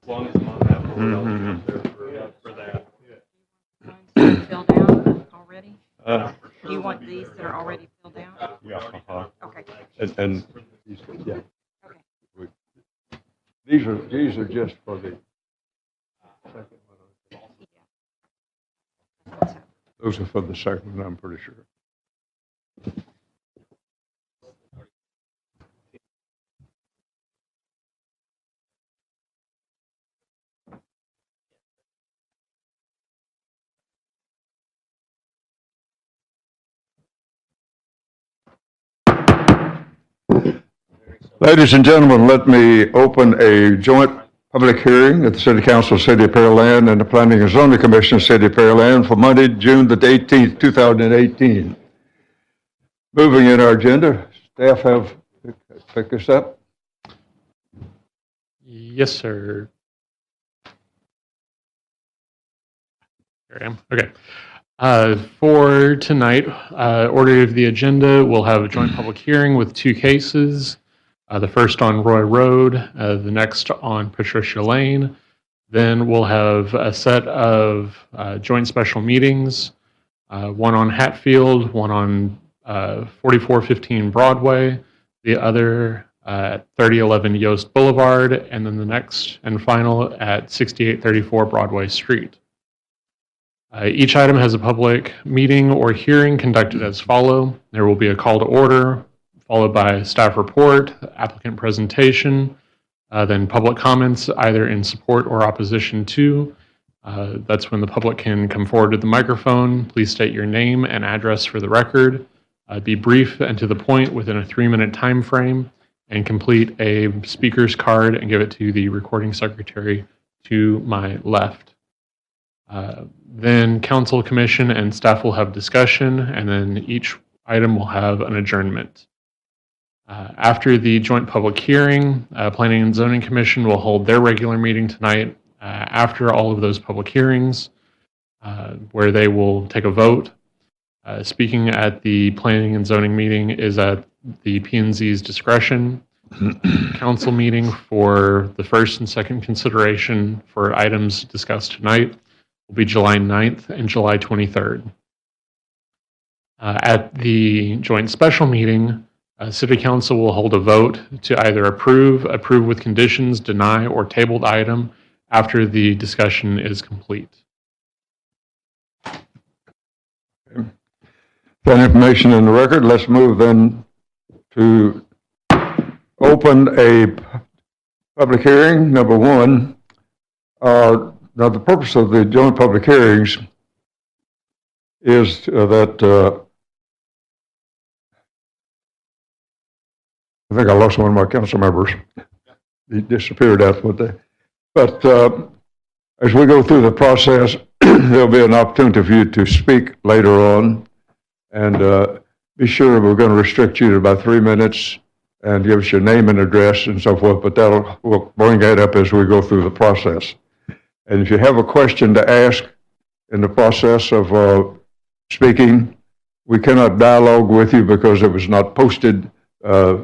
As long as I'm on that board, I'll be up there for that. Filled out already? Do you want these that are already filled out? Yeah. Okay. And yeah. Okay. These are just for the second one. Yeah. Those are for the second one, I'm pretty sure. Ladies and gentlemen, let me open a joint public hearing at the City Council of City of Pearland and the Planning and Zoning Commission of City of Pearland for Monday, June the 18th, 2018. Moving in our agenda, staff have picked this up. Yes, sir. Here I am. Okay. For tonight, order of the agenda, we'll have a joint public hearing with two cases. The first on Roy Road, the next on Patricia Lane. Then we'll have a set of joint special meetings, one on Hatfield, one on 4415 Broadway, the other at 3011 Yost Boulevard, and then the next and final at 6834 Broadway Street. Each item has a public meeting or hearing conducted as follows. There will be a call to order, followed by staff report, applicant presentation, then public comments either in support or opposition to. That's when the public can come forward to the microphone. Please state your name and address for the record. Be brief and to the point within a 3-minute time frame, and complete a speaker's card and give it to the recording secretary to my left. Then council, commission, and staff will have discussion, and then each item will have an adjournment. After the joint public hearing, Planning and Zoning Commission will hold their regular meeting tonight after all of those public hearings, where they will take a vote. Speaking at the Planning and Zoning meeting is at the P&Z's discretion. Council meeting for the first and second consideration for items discussed tonight will be July 9th and July 23rd. At the joint special meeting, City Council will hold a vote to either approve with conditions, deny, or table the item after the discussion is complete. That information in the record. Let's move then to open a public hearing, number one. Now, the purpose of the joint public hearings is that I think I lost one of my council members. He disappeared after one day. But as we go through the process, there'll be an opportunity for you to speak later on. And be sure we're going to restrict you to about 3 minutes and give us your name and address and so forth. But we'll bring that up as we go through the process. And if you have a question to ask in the process of speaking, we cannot dialogue with you because it was not posted a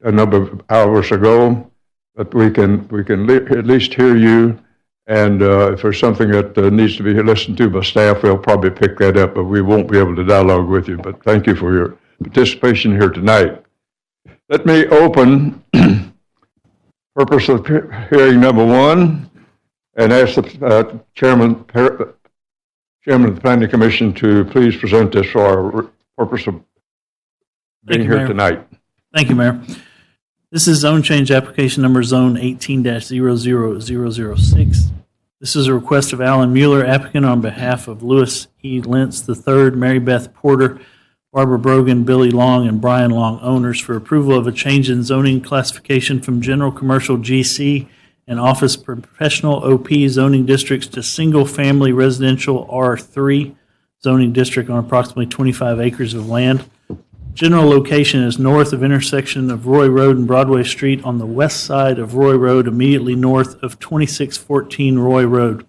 number of hours ago, but we can at least hear you, and if there's something that needs to be listened to by staff, we'll probably pick that up, but we won't be able to dialogue with you. But thank you for your participation here tonight. Let me open purpose of hearing number one and ask the chairman of the Planning Commission to please present this for our purpose of being here tonight. Thank you, Mayor. This is zone change application number zone 18-00006. This is a request of Alan Mueller, applicant on behalf of Louis E Lentz III, Mary Beth Porter, Barbara Brogen, Billy Long, and Brian Long, owners, for approval of a change in zoning classification from general commercial GC and office professional OP zoning districts to single-family residential R3 zoning district on approximately 25 acres of land. General location is north of intersection of Roy Road and Broadway Street on the west side of Roy Road, immediately north of 2614 Roy Road.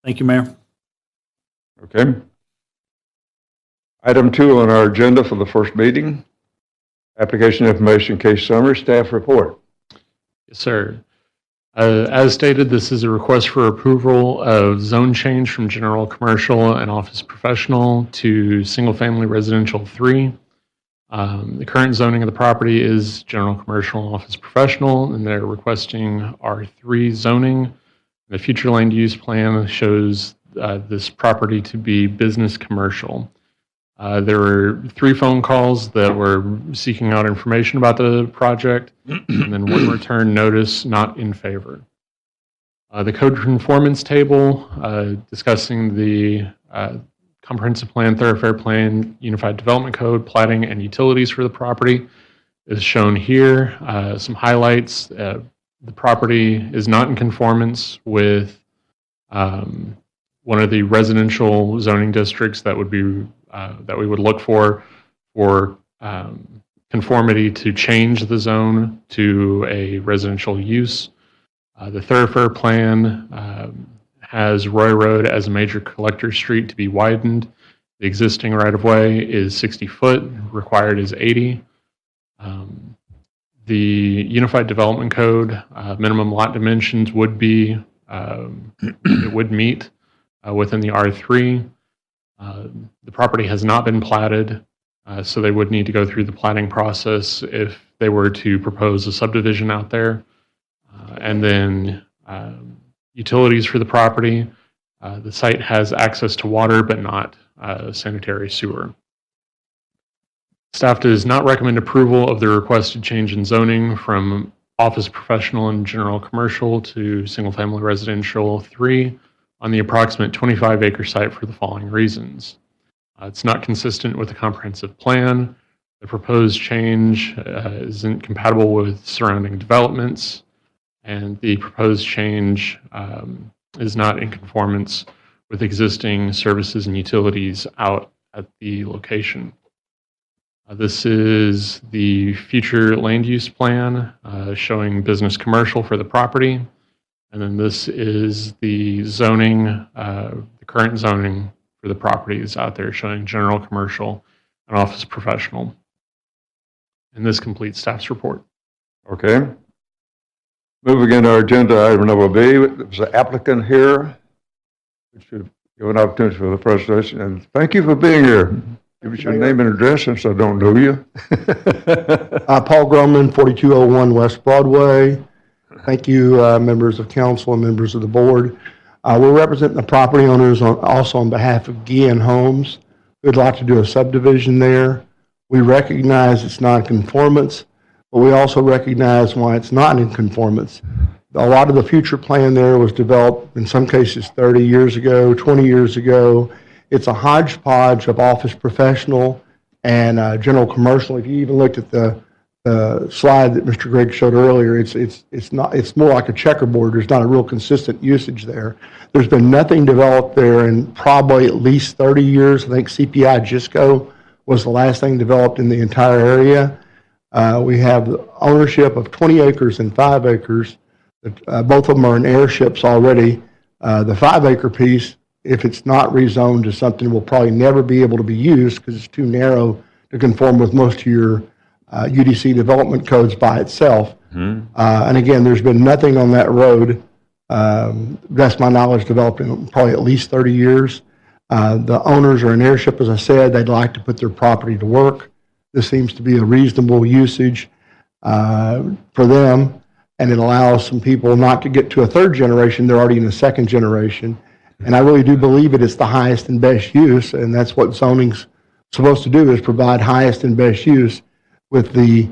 Thank you, Mayor. Okay. Item 2 on our agenda for the first meeting, application information case summary, staff report. Yes, sir. As stated, this is a request for approval of zone change from general commercial and office professional to single-family residential 3. The current zoning of the property is general commercial and office professional, and they're requesting R3 zoning. The future land use plan shows this property to be business commercial. There were 3 phone calls that were seeking out information about the project, and then 1 return notice not in favor. The code conformance table discussing the comprehensive plan, thoroughfare plan, unified development code, plating, and utilities for the property is shown here. Some highlights. The property is not in conformance with one of the residential zoning districts that would be that we would look for conformity to change the zone to a residential use. The thoroughfare plan has Roy Road as a major collector street to be widened. The existing right-of-way is 60 foot, required is 80. The Unified Development Code minimum lot dimensions would be, it would meet within the R3. The property has not been platted, so they would need to go through the platting process if they were to propose a subdivision out there. And then utilities for the property. The site has access to water, but not sanitary sewer. Staff does not recommend approval of the requested change in zoning from office professional and general commercial to single-family residential 3 on the approximate 25-acre site for the following reasons. It's not consistent with the comprehensive plan. The proposed change isn't compatible with surrounding developments, and the proposed change is not in conformance with existing services and utilities out at the location. This is the future land use plan showing business commercial for the property. And then this is the zoning, the current zoning for the properties out there showing general commercial and office professional. And this completes staff's report. Okay. Moving into our agenda, item number B, there's an applicant here. We should give an opportunity for the presentation. And thank you for being here. Give us your name and address since I don't know you. Paul Groman, 4201 West Broadway. Thank you, members of council and members of the board. We're representing the property owners also on behalf of Guillen Homes. We'd like to do a subdivision there. We recognize it's not in conformance, but we also recognize why it's not in conformance. A lot of the future plan there was developed in some cases 30 years ago, 20 years ago. It's a hodgepodge of office professional and general commercial. If you even looked at the slide that Mr. Gregg showed earlier, it's more like a checkerboard. There's not a real consistent usage there. There's been nothing developed there in probably at least 30 years. I think CPI Gisco was the last thing developed in the entire area. We have ownership of 20 acres and 5 acres. Both of them are in airships already. The 5-acre piece, if it's not rezoned to something, will probably never be able to be used because it's too narrow to conform with most of your UDC development codes by itself. And again, there's been nothing on that road, that's my knowledge, developed in probably at least 30 years. The owners are in airship, as I said. They'd like to put their property to work. This seems to be a reasonable usage for them, and it allows some people not to get to a 3rd generation. They're already in the 2nd generation. And I really do believe it is the highest and best use, and that's what zoning's supposed to do, is provide highest and best use, with the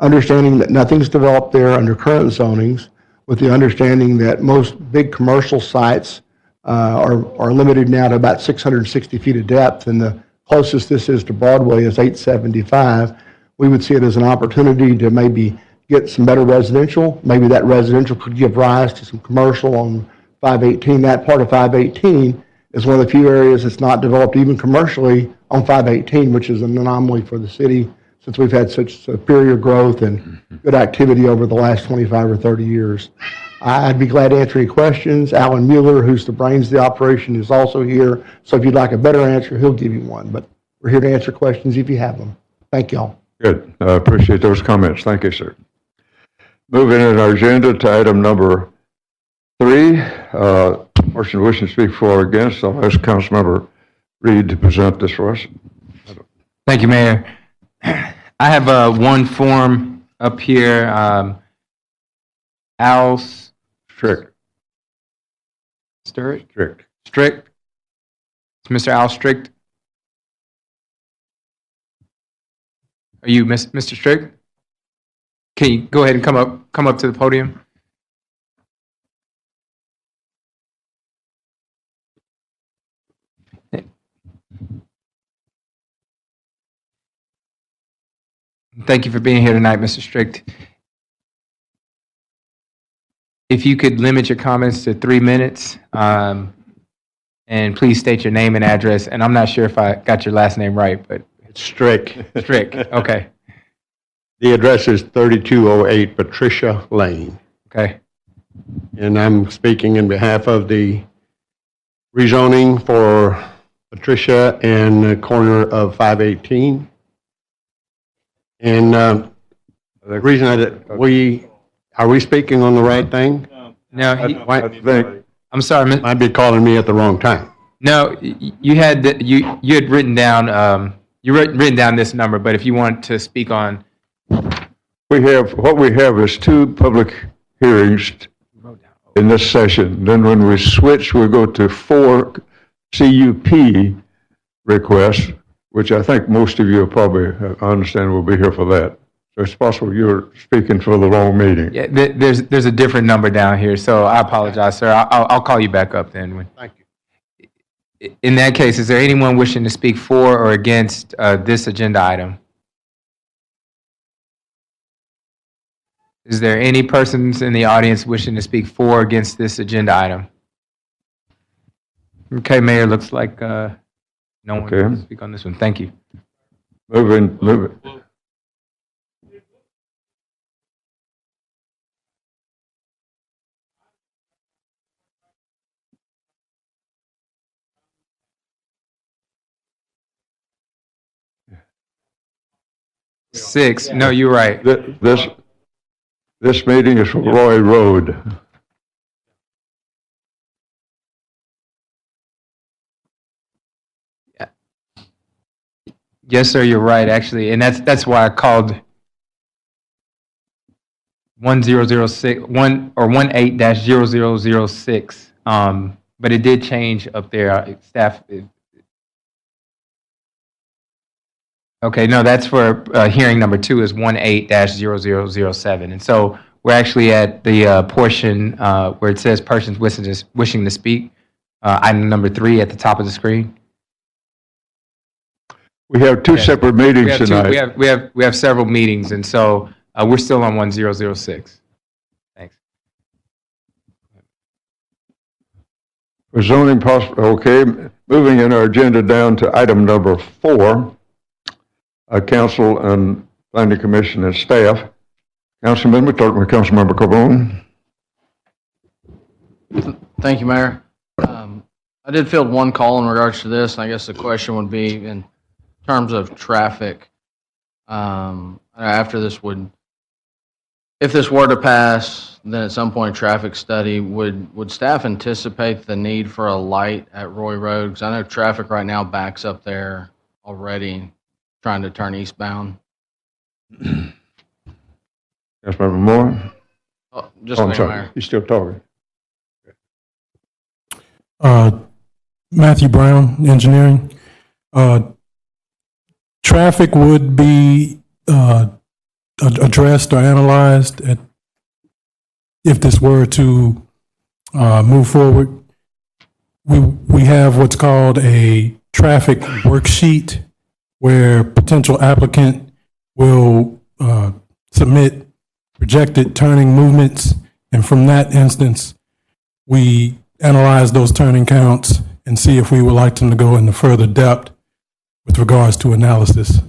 understanding that nothing's developed there under current zonings, with the understanding that most big commercial sites are limited now to about 660 feet of depth, and the closest this is to Broadway is 875. We would see it as an opportunity to maybe get some better residential. Maybe that residential could give rise to some commercial on 518. That part of 518 is one of the few areas that's not developed even commercially on 518, which is an anomaly for the city since we've had such superior growth and good activity over the last 25 or 30 years. I'd be glad to answer any questions. Alan Mueller, who's the brains of the operation, is also here. So if you'd like a better answer, he'll give you one. But we're here to answer questions if you have them. Thank y'all. Good. I appreciate those comments. Thank you, sir. Moving in our agenda to item number 3. Person wishing to speak for or against, I'll ask Councilmember Reed to present this for us. Thank you, Mayor. I have one form up here. Al's Strict. Strict. Strict. Strict. It's Mr. Al Strict. Are you Mr. Strict? Can you go ahead and come up to the podium? Thank you for being here tonight, Mr. Strict. If you could limit your comments to 3 minutes, and please state your name and address. And I'm not sure if I got your last name right, but It's Strick. Strick. Okay. The address is 3208 Patricia Lane. Okay. And I'm speaking in behalf of the rezoning for Patricia and the corner of 518. And the reason are we speaking on the right thing? No, I think, I'm sorry. Might be calling me at the wrong time. No, you had written down written down this number, but if you want to speak on, what we have is 2 public hearings in this session. Then when we switch, we go to 4 CUP requests, which I think most of you probably, I understand, will be here for that. So it's possible you're speaking for the wrong meeting. yeah, there's a different number down here, so I apologize, sir. I'll call you back up then. Thank you. In that case, is there anyone wishing to speak for or against this agenda item? Is there any persons in the audience wishing to speak for or against this agenda item? Okay, Mayor, looks like no one Okay. wants to speak on this one. Thank you. Move it. 6. No, you're right. This meeting is for Roy Road. Yes, sir, you're right, actually, and that's why I called 1006 18-0006. But it did change up there. Staff. Okay, no, that's for hearing number 2 is 18-0007, and so we're actually at the portion where it says persons wishing to speak. Item number 3 at the top of the screen. We have 2 Yes. separate meetings tonight. We have several meetings, and so we're still on 1006. Thanks. For zoning okay, moving in our agenda down to item number 4, Council and Planning Commission and staff. Councilman, we're talking with Councilmember Carbone. Thank you, Mayor. I did field one call in regards to this, and I guess the question would be in terms of traffic. After this if this were to pass, then at some point traffic study, would staff anticipate the need for a light at Roy Road? Because I know traffic right now backs up there already, trying to turn eastbound. Councilmember Moore? Just I'm Mayor. sorry, he's still talking. Matthew Brown, engineering. Traffic would be addressed or analyzed if this were to move forward. We have what's called a traffic worksheet where potential applicant will submit projected turning movements, and from that instance, we analyze those turning counts and see if we would like them to go into further depth with regards to analysis.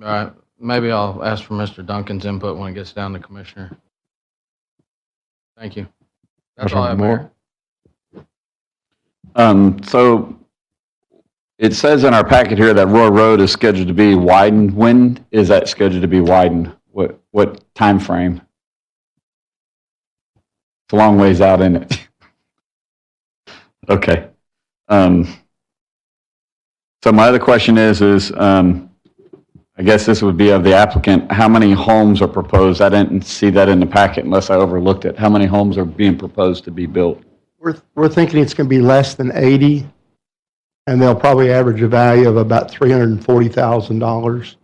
All right, maybe I'll ask for Mr. Duncan's input when it gets down to Commissioner. Thank you. That's all I have, Mayor. So it says in our packet here that Roy Road is scheduled to be widened. When is that scheduled to be widened? what time frame? It's a long ways out, isn't it? Okay. So my other question is I guess this would be of the applicant. How many homes are proposed? I didn't see that in the packet unless I overlooked it. How many homes are being proposed to be built? We're thinking it's going to be less than 80, and they'll probably average a value of about $340,000.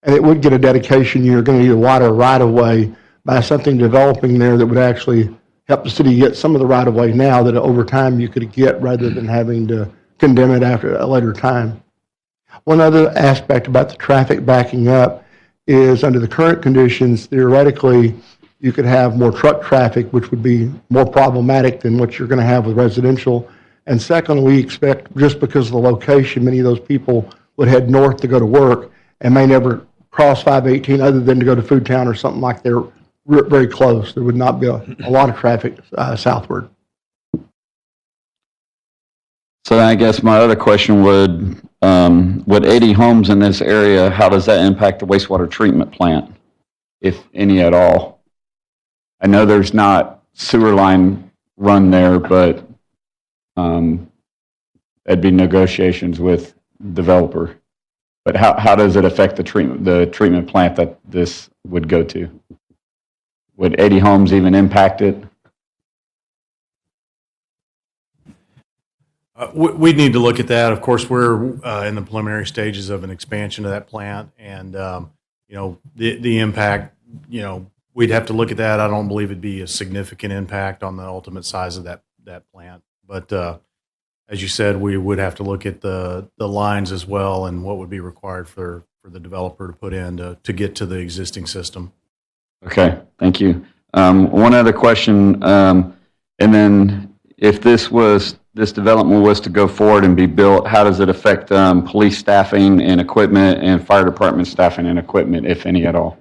And it would get a dedication. You're going to need a water right-of-way by something developing there that would actually help the city get some of the right-of-way now that over time you could get rather than having to condemn it after a later time. One other aspect about the traffic backing up is under the current conditions, theoretically, you could have more truck traffic, which would be more problematic than what you're going to have with residential. And second, we expect, just because of the location, many of those people would head north to go to work and may never cross 518 other than to go to Food Town or something like they're very close. There would not be a lot of traffic southward. So then I guess my other question would 80 homes in this area, how does that impact the wastewater treatment plant, if any at all? I know there's not sewer line run there, but there'd be negotiations with developer. But how does it affect the treatment plant that this would go to? Would 80 homes even impact it? We need to look at that. Of course, we're in the preliminary stages of an expansion of that plant, and the impact. We'd have to look at that. I don't believe it'd be a significant impact on the ultimate size of that plant. But as you said, we would have to look at the lines as well and what would be required for the developer to put in to get to the existing system. Okay, thank you. One other question, and then if this development was to go forward and be built, how does it affect police staffing and equipment and fire department staffing and equipment, if any at all?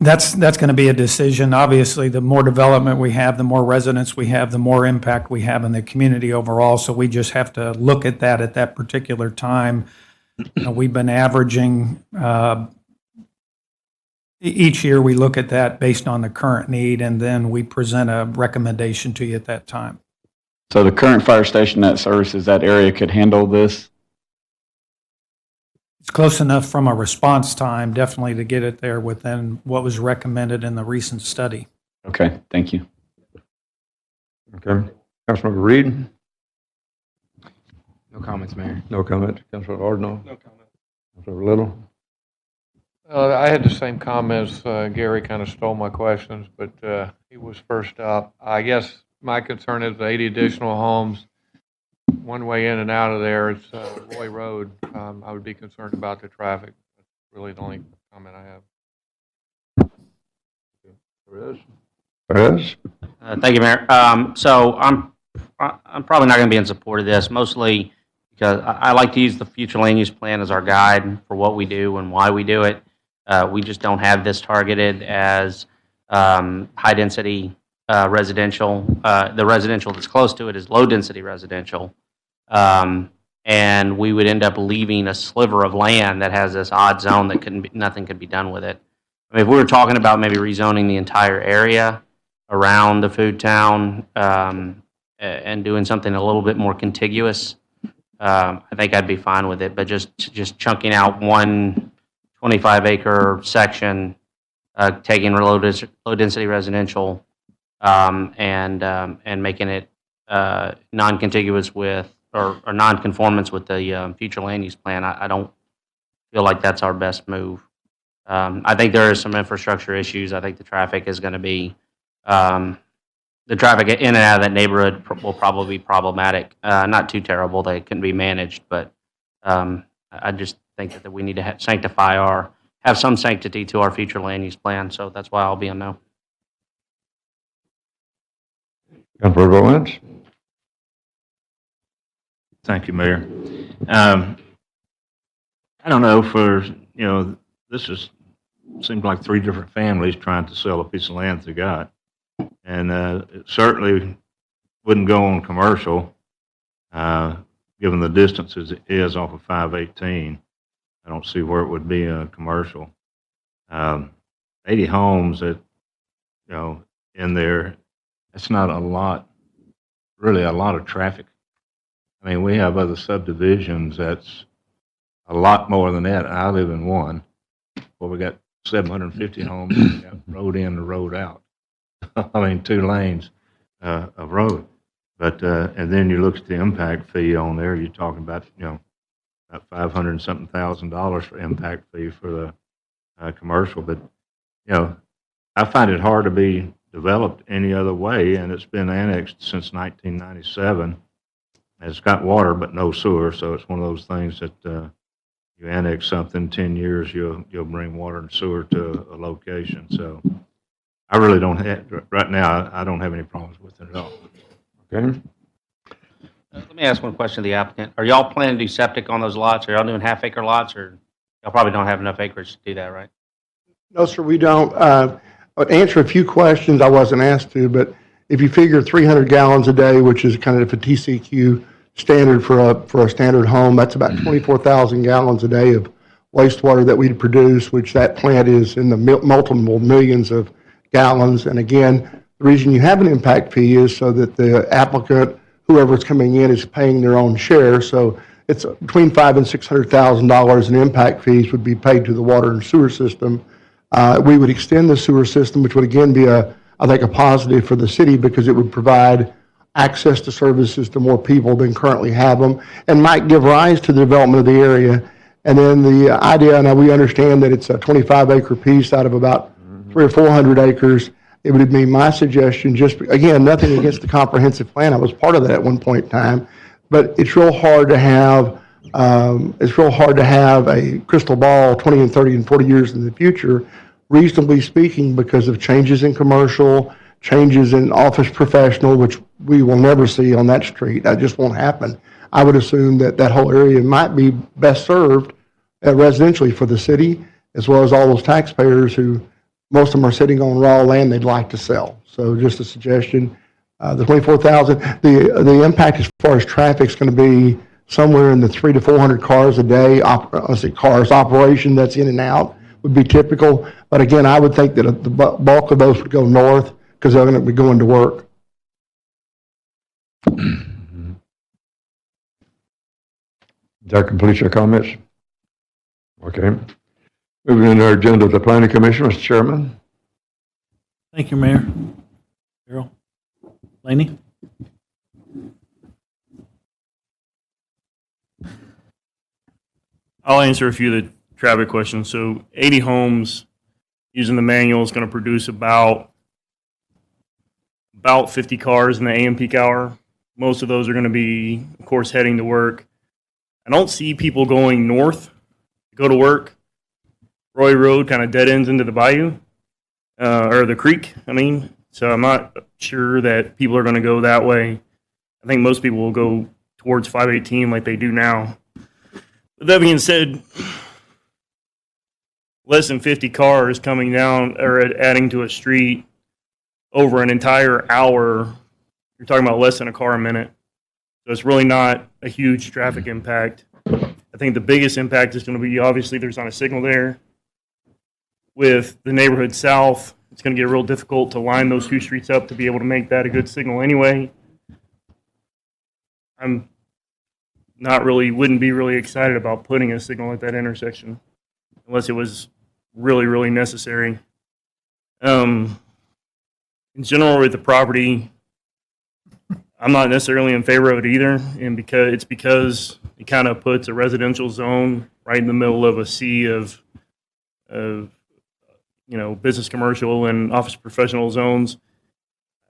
That's going to be a decision. Obviously, the more development we have, the more residents we have, the more impact we have in the community overall. So we just have to look at that particular time. We've been averaging, each year we look at that based on the current need, and then we present a recommendation to you at that time. So the current fire station that services that area could handle this? It's close enough from a response time, definitely, to get it there within what was recommended in the recent study. Okay, thank you. Okay. Councilmember Reed? No comments, Mayor. No comment. Councilmember Ardno? No comment. Councilmember Little? I had the same comments. Gary kind of stole my questions, but he was first up. I guess my concern is the 80 additional homes, one way in and out of there. It's Roy Road. I would be concerned about the traffic. That's really the only comment I have. Perez? Thank you, Mayor. So I'm probably not going to be in support of this, mostly because I like to use the future land use plan as our guide for what we do and why we do it. We just don't have this targeted as high-density residential. The residential that's close to it is low-density residential. And we would end up leaving a sliver of land that has this odd zone that nothing could be done with it. I mean, if we were talking about maybe rezoning the entire area around the food town and doing something a little bit more contiguous, I think I'd be fine with it. But just chunking out one 25-acre section, taking low-density residential and making it non-contiguous with or non-conformance with the future land use plan, I don't feel like that's our best move. I think there are some infrastructure issues. I think the traffic is going to be, the traffic in and out of that neighborhood will probably be problematic. Not too terrible that it can be managed, but I just think that we need to have some sanctity to our future land use plan. So that's why I'll be a no. Councilor Lentz? Thank you, Mayor. I don't know, this seems like three different families trying to sell a piece of land they got. And it certainly wouldn't go on commercial, given the distances it is off of 518. I don't see where it would be a commercial. 80 homes that, in there, that's not a lot, really a lot of traffic. I mean, we have other subdivisions that's a lot more than that. I live in one where we got 750 homes, we got road in and road out. I mean, 2 lanes of road. But, and then you look at the impact fee on there, you're talking about, about $500 and something thousand for impact fee for the commercial. But, I find it hard to be developed any other way, and it's been annexed since 1997. It's got water but no sewer, so it's one of those things that you annex something, 10 years, you'll bring water and sewer to a location. So I really don't have, right now, I don't have any problems with it at all. Okay. Let me ask one question to the applicant. Are y'all planning to do septic on those lots? Are y'all doing half-acre lots, or y'all probably don't have enough acreage to do that, right? No, sir, we don't. I'll answer a few questions I wasn't asked to, but if you figure 300 gallons a day, which is kind of a TCQ standard for a standard home, that's about 24,000 gallons a day of wastewater that we'd produce, which that plant is in the multiple millions of gallons. And again, the reason you have an impact fee is so that the applicant, whoever's coming in, is paying their own share. So it's between $500,000 and $600,000 in impact fees would be paid to the water and sewer system. We would extend the sewer system, which would again be I think a positive for the city because it would provide access to services to more people than currently have them and might give rise to the development of the area. And then the idea, now we understand that it's a 25-acre piece out of about 300 or 400 acres. It would be my suggestion, just again, nothing against the comprehensive plan. I was part of that at one point in time, but it's real hard to have a crystal ball 20 and 30 and 40 years in the future, reasonably speaking, because of changes in commercial, changes in office professional, which we will never see on that street. That just won't happen. I would assume that that whole area might be best served residentially for the city, as well as all those taxpayers who, most of them are sitting on raw land they'd like to sell. So just a suggestion. The 24,000, the impact as far as traffic is going to be somewhere in the 300 to 400 cars a day. Operation that's in and out would be typical. But again, I would think that the bulk of those would go north because they're going to be going to work. That completes your comments? Okay. Moving on our agenda, the Planning Commission, Mr. Chairman. Thank you, Mayor. Carol. Laney? I'll answer a few of the traffic questions. So 80 homes using the manual is going to produce about 50 cars in the AM peak hour. Most of those are going to be, of course, heading to work. I don't see people going north to go to work. Roy Road kind of dead ends into the bayou, or the creek, I mean. So I'm not sure that people are going to go that way. I think most people will go towards 518 like they do now. But that being said, less than 50 cars coming down or adding to a street over an entire hour, you're talking about less than a car a minute. So it's really not a huge traffic impact. I think the biggest impact is going to be, obviously, there's not a signal there. With the neighborhood south, it's going to get real difficult to line those 2 streets up to be able to make that a good signal anyway. I'm not really, wouldn't be really excited about putting a signal at that intersection unless it was really, really necessary. In general, with the property, I'm not necessarily in favor of it either, and because it kind of puts a residential zone right in the middle of a sea of business, commercial, and office professional zones.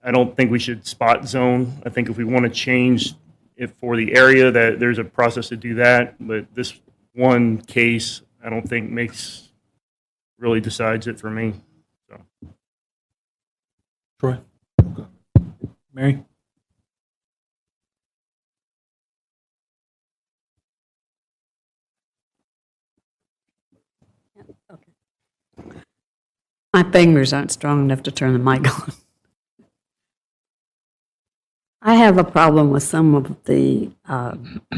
I don't think we should spot zone. I think if we want to change it for the area, that there's a process to do that. But this one case, I don't think really decides it for me. So. Troy? Mary? My fingers aren't strong enough to turn the mic on. I have a problem with some of the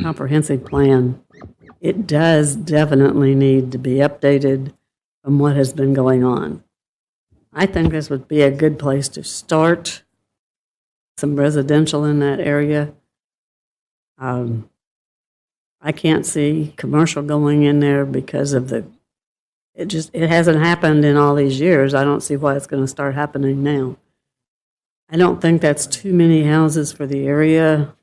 comprehensive plan. It does definitely need to be updated from what has been going on. I think this would be a good place to start, some residential in that area. I can't see commercial going in there because of it hasn't happened in all these years. I don't see why it's going to start happening now. I don't think that's too many houses for the area.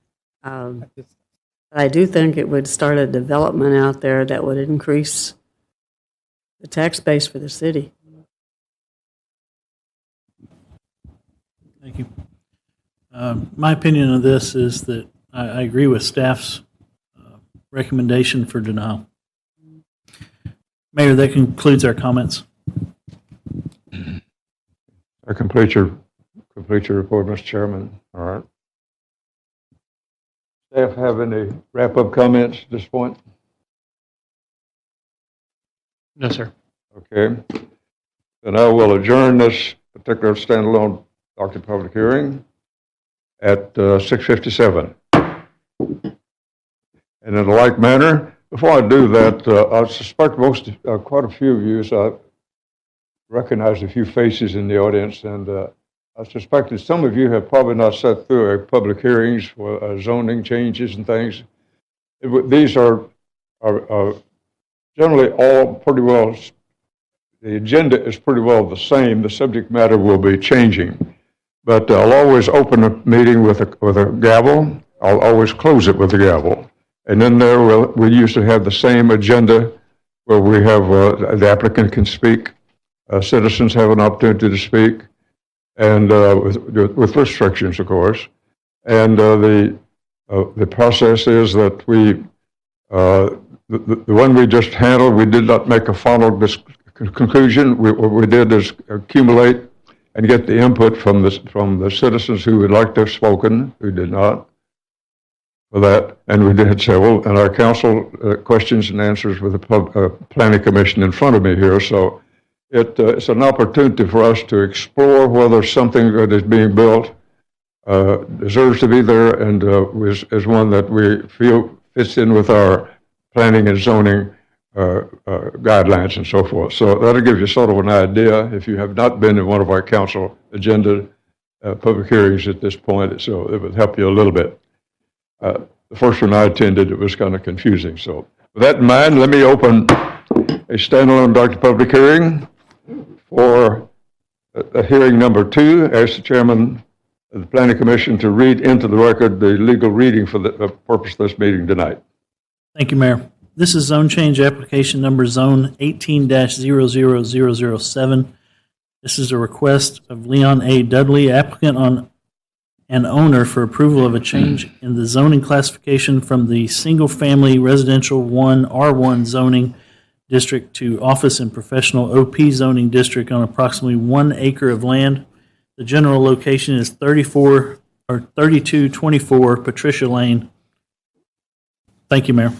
I do think it would start a development out there that would increase the tax base for the city. Thank you. My opinion of this is that I agree with staff's recommendation for denial. Mayor, that concludes our comments. I complete your report, Mr. Chairman. All right. Staff have any wrap-up comments at this point? No, sir. Okay. Then I will adjourn this particular standalone document public hearing at 6:57. And in a like manner, before I do that, I suspect quite a few of you, I recognize a few faces in the audience, and I suspect that some of you have probably not sat through public hearings for zoning changes and things. These are generally all pretty well, the agenda is pretty well the same. The subject matter will be changing. But I'll always open a meeting with a gavel. I'll always close it with a gavel. And then we usually have the same agenda where we have the applicant can speak, citizens have an opportunity to speak, and with restrictions, of course. And the process is that the one we just handled, we did not make a final conclusion. What we did is accumulate and get the input from the citizens who would like to have spoken, who did not, for that. And we did several, and our council questions and answers with the planning commission in front of me here. So it's an opportunity for us to explore whether something that is being built deserves to be there and is one that we feel fits in with our planning and zoning guidelines and so forth. So that'll give you sort of an idea if you have not been in one of our council agenda public hearings at this point. So it would help you a little bit. The first one I attended, it was kind of confusing. So with that in mind, let me open a standalone document public hearing for hearing number 2. Ask the chairman of the planning commission to read into the record the legal reading for the purpose of this meeting tonight. Thank you, Mayor. This is zone change application number zone 18-00007. This is a request of Leon A. Dudley, applicant on and owner, for approval of a change in the zoning classification from the single-family residential 1 R1 zoning district to office and professional OP zoning district on approximately 1 acre of land. The general location is 3224 Patricia Lane. Thank you, Mayor.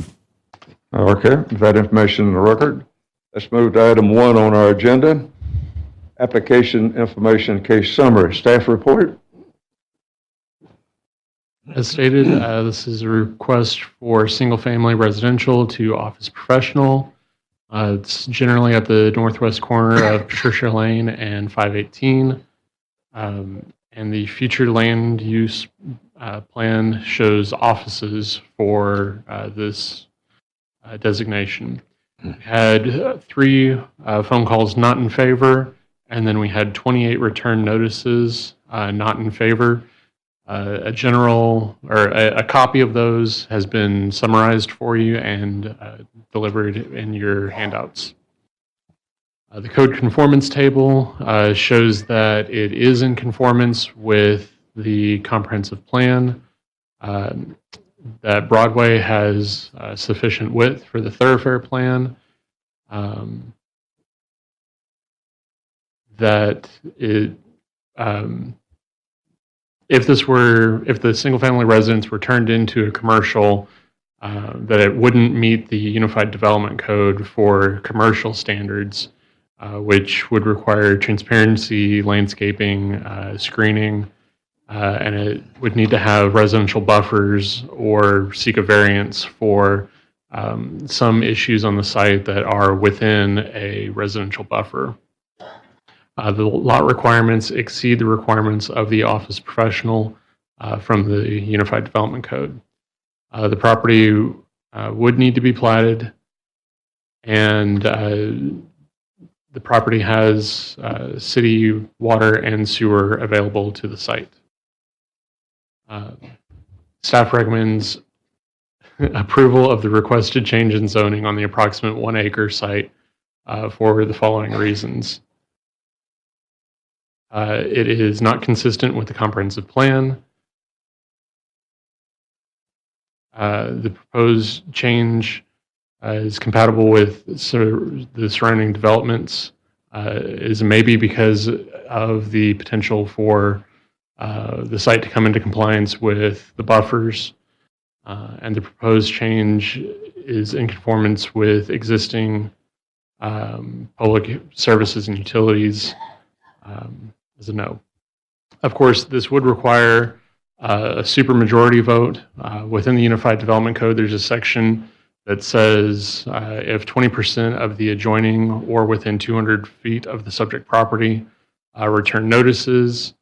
Okay, with that information in the record, let's move to item 1 on our agenda, application information case summary. Staff report. As stated, this is a request for single-family residential to office professional. It's generally at the northwest corner of Patricia Lane and 518. And the future land use plan shows offices for this designation. We had 3 phone calls not in favor, and then we had 28 return notices not in favor. A copy of those has been summarized for you and delivered in your handouts. The code conformance table shows that it is in conformance with the comprehensive plan, that Broadway has sufficient width for the thoroughfare plan, that it if the single-family residence were turned into a commercial, that it wouldn't meet the Unified Development Code for commercial standards, which would require transparency, landscaping, screening, and it would need to have residential buffers or seek a variance for some issues on the site that are within a residential buffer. The lot requirements exceed the requirements of the office professional from the Unified Development Code. The property would need to be platted, and the property has city water and sewer available to the site. Staff recommends approval of the requested change in zoning on the approximate 1 acre site for the following reasons. It is not consistent with the comprehensive plan. The proposed change is compatible with the surrounding developments, is maybe because of the potential for the site to come into compliance with the buffers, and the proposed change is in conformance with existing public services and utilities, as a no. Of course, this would require a supermajority vote. Within the Unified Development Code, there's a section that says if 20% of the adjoining or within 200 feet of the subject property return notices,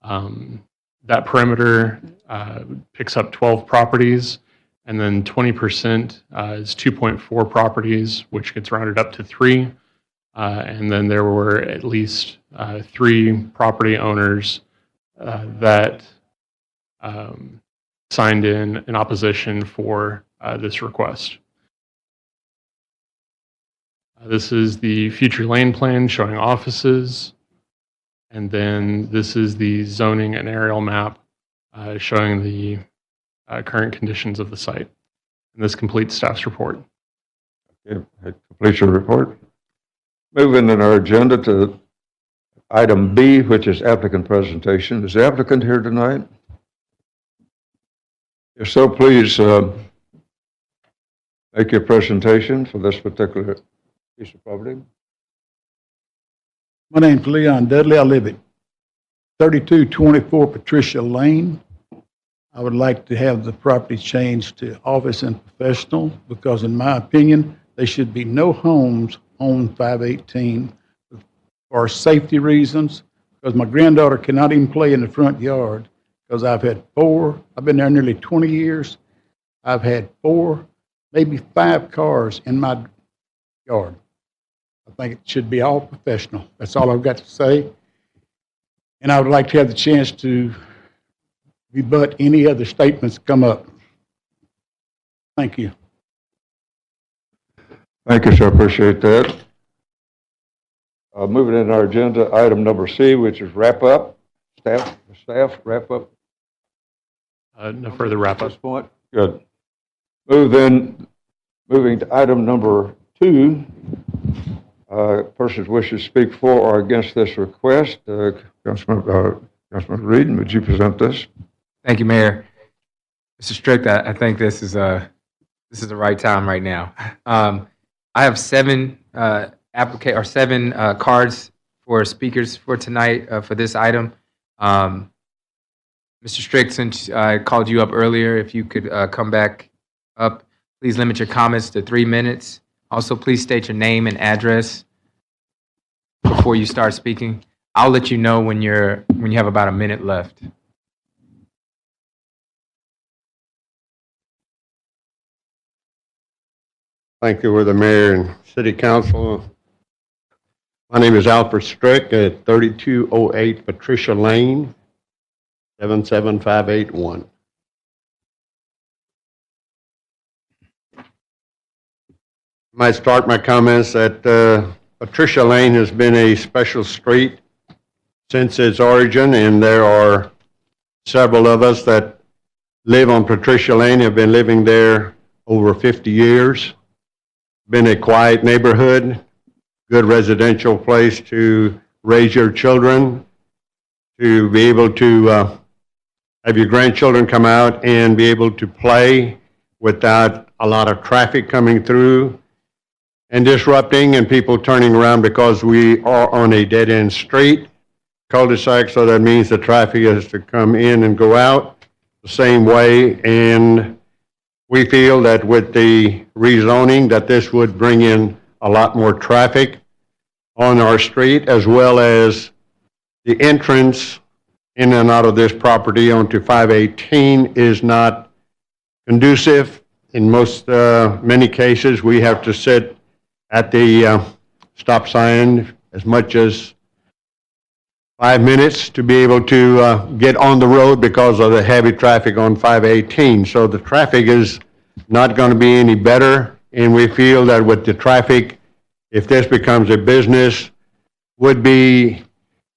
that perimeter picks up 12 properties, and then 20% is 2.4 properties, which gets rounded up to 3. And then there were at least 3 property owners that signed in opposition for this request. This is the future lane plan showing offices, and then this is the zoning and aerial map showing the current conditions of the site. And this completes staff's report. Okay, that completes your report. Moving in our agenda to item B, which is applicant presentation. Is the applicant here tonight? If so, please make your presentation for this particular piece of property. My name's Leon Dudley. I live at 3224 Patricia Lane. I would like to have the property changed to office and professional because, in my opinion, there should be no homes on 518 for safety reasons, because my granddaughter cannot even play in the front yard because I've been there nearly 20 years. I've had 4, maybe 5 cars in my yard. I think it should be all professional. That's all I've got to say. And I would like to have the chance to rebut any other statements come up. Thank you. Thank you, sir. Appreciate that. Moving in our agenda, item number C, which is wrap up. Staff wrap up. No further wrap up. Point. Good. Moving to item number 2. Persons wish to speak for or against this request. Councilman Reed, would you present this? Thank you, Mayor. Mr. Strict, I think this is the right time right now. I have 7 cards for speakers for tonight for this item. Mr. Strict, since I called you up earlier, if you could come back up, please limit your comments to 3 minutes. Also, please state your name and address before you start speaking. I'll let you know when you have about a minute left. Thank you, with the mayor and city council. My name is Alfred Strick at 3208 Patricia Lane, 77581. Might start my comments that Patricia Lane has been a special street since its origin, and there are several of us that live on Patricia Lane, have been living there over 50 years. Been a quiet neighborhood, good residential place to raise your children, to be able to have your grandchildren come out and be able to play without a lot of traffic coming through. and disrupting and people turning around because we are on a dead-end street, cul-de-sac, so that means the traffic has to come in and go out the same way. And we feel that with the rezoning, that this would bring in a lot more traffic on our street, as well as the entrance in and out of this property onto 518 is not conducive. In many cases, we have to sit at the stop sign as much as 5 minutes to be able to get on the road because of the heavy traffic on 518. So the traffic is not going to be any better, and we feel that with the traffic, if this becomes a business, would be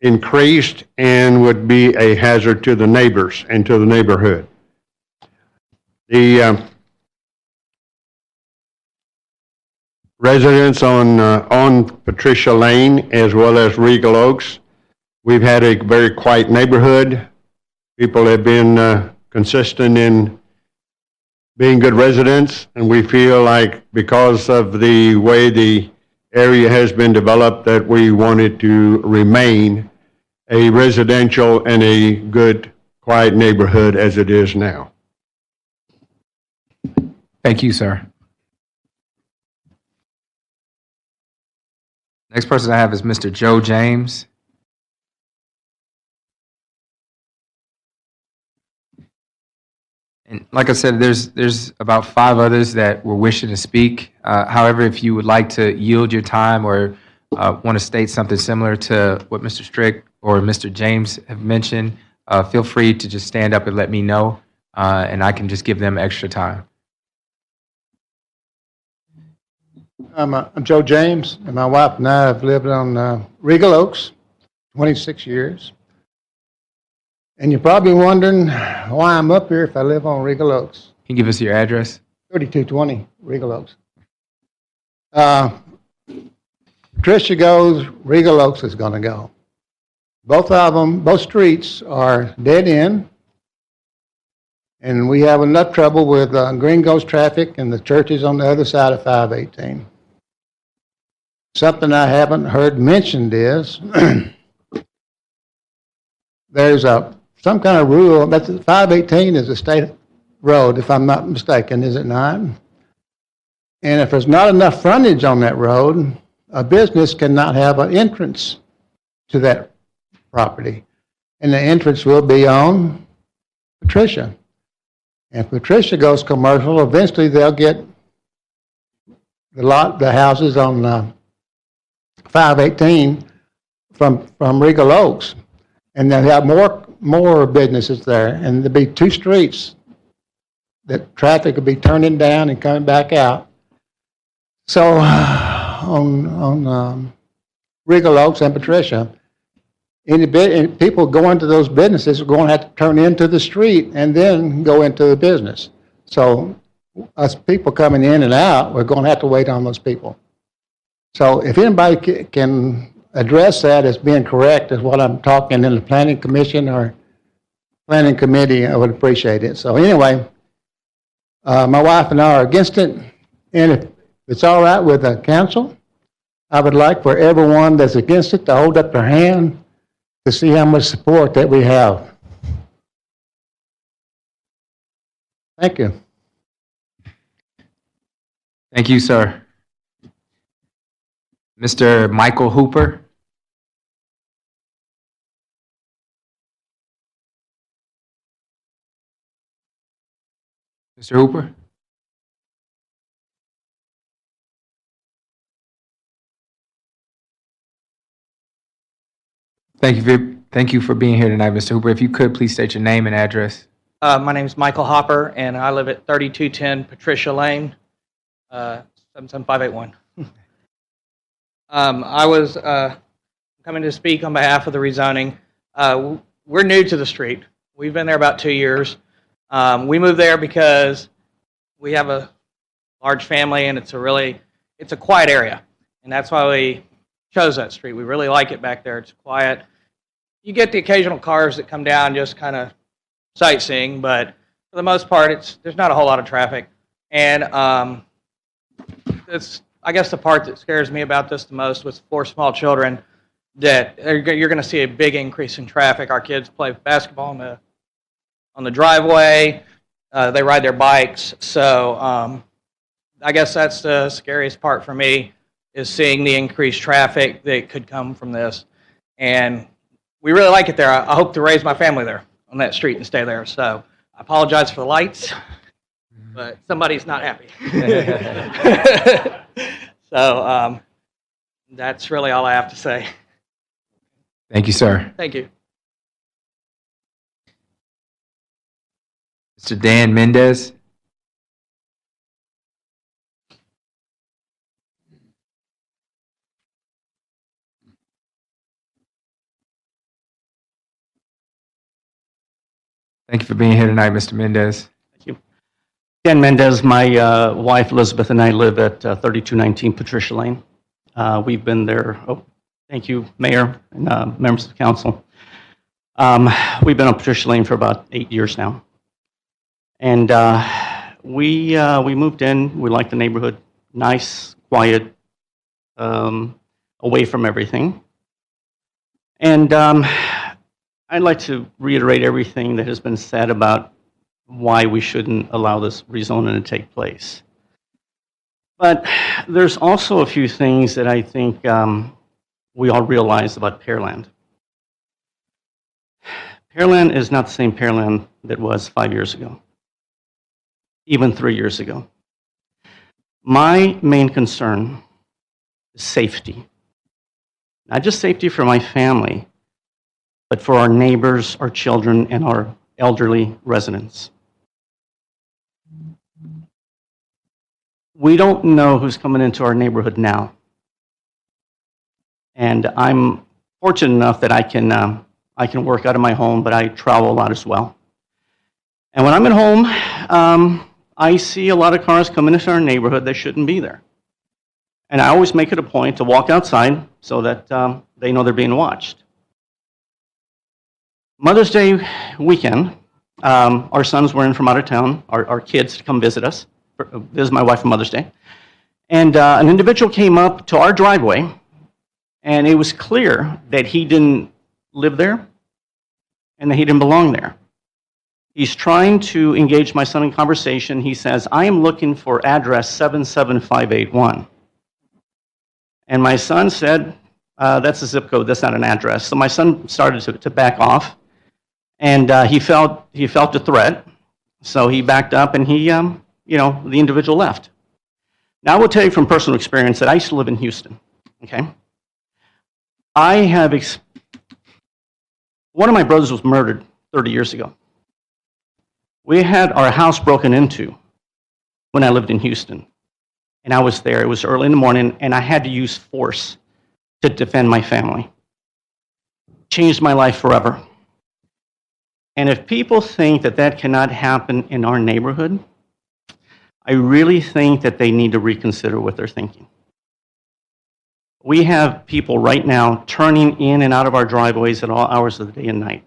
increased and would be a hazard to the neighbors and to the neighborhood. The residents on Patricia Lane as well as Regal Oaks, we've had a very quiet neighborhood. People have been consistent in being good residents, and we feel like because of the way the area has been developed that we wanted to remain a residential and a good, quiet neighborhood as it is now. Thank you, sir. Next person I have is Mr. Joe James. And like I said, there's about 5 others that were wishing to speak. However, if you would like to yield your time or want to state something similar to what Mr. Strick or Mr. James have mentioned, feel free to just stand up and let me know, and I can just give them extra time. I'm Joe James, and my wife and I have lived on Regal Oaks 26 years. And you're probably wondering why I'm up here if I live on Regal Oaks. Can you give us your address? 3220 Regal Oaks. Patricia goes, Regal Oaks is going to go. Both of them, both streets are dead end. And we have enough trouble with Green Ghost traffic and the churches on the other side of 518. Something I haven't heard mentioned is there's some kind of rule. That's 518 is a state road, if I'm not mistaken, is it not? And if there's not enough frontage on that road, a business cannot have an entrance to that property. And the entrance will be on Patricia. And if Patricia goes commercial, eventually they'll get the houses on 518 from Regal Oaks. And they'll have more businesses there. And there'll be 2 streets that traffic will be turning down and coming back out. So on Regal Oaks and Patricia, people going to those businesses are going to have to turn into the street and then go into the business. So us people coming in and out, we're going to have to wait on those people. So if anybody can address that as being correct as what I'm talking in the planning commission or planning committee, I would appreciate it. So anyway, my wife and I are against it. And if it's all right with the council, I would like for everyone that's against it to hold up their hand to see how much support that we have. Thank you. Thank you, sir. Mr. Michael Hooper. Mr. Hooper? Thank you for being here tonight, Mr. Hooper. If you could, please state your name and address. My name is Michael Hopper, and I live at 3210 Patricia Lane, 77581. I was coming to speak on behalf of the rezoning. We're new to the street. We've been there about 2 years. We moved there because we have a large family, and it's a quiet area, and that's why we chose that street. We really like it back there. It's quiet. You get the occasional cars that come down just kind of sightseeing, but for the most part, there's not a whole lot of traffic. And I guess the part that scares me about this the most with 4 small children, that you're going to see a big increase in traffic. Our kids play basketball on the driveway. They ride their bikes. So I guess that's the scariest part for me, is seeing the increased traffic that could come from this. And we really like it there. I hope to raise my family there on that street and stay there. So I apologize for the lights, but somebody's not happy. So that's really all I have to say. Thank you, sir. Thank you. Mr. Dan Mendez. Thank you for being here tonight, Mr. Mendez. Dan Mendez, my wife Elizabeth and I live at 3219 Patricia Lane. We've been there, thank you, Mayor and members of the council. We've been on Patricia Lane for about 8 years now. And we moved in, we like the neighborhood, nice, quiet, away from everything. And I'd like to reiterate everything that has been said about why we shouldn't allow this rezoning to take place. But there's also a few things that I think we all realize about Pearland. Pearland is not the same Pearland that was 5 years ago, even 3 years ago. My main concern is safety. Not just safety for my family, but for our neighbors, our children, and our elderly residents. We don't know who's coming into our neighborhood now. And I'm fortunate enough that I can work out of my home, but I travel a lot as well. And when I'm at home, I see a lot of cars coming into our neighborhood that shouldn't be there. And I always make it a point to walk outside so that they know they're being watched. Mother's Day weekend, our sons were in from out of town, our kids to come visit us, visit my wife for Mother's Day. And an individual came up to our driveway, and it was clear that he didn't live there and that he didn't belong there. He's trying to engage my son in conversation. He says, I am looking for address 77581. And my son said, that's a zip code, that's not an address. So my son started to back off. And he felt a threat, so he backed up, and the individual left. Now, I will tell you from personal experience that I used to live in Houston. Okay, one of my brothers was murdered 30 years ago. We had our house broken into when I lived in Houston, and I was there. It was early in the morning, and I had to use force to defend my family. Changed my life forever. And if people think that that cannot happen in our neighborhood, I really think that they need to reconsider what they're thinking. We have people right now turning in and out of our driveways at all hours of the day and night.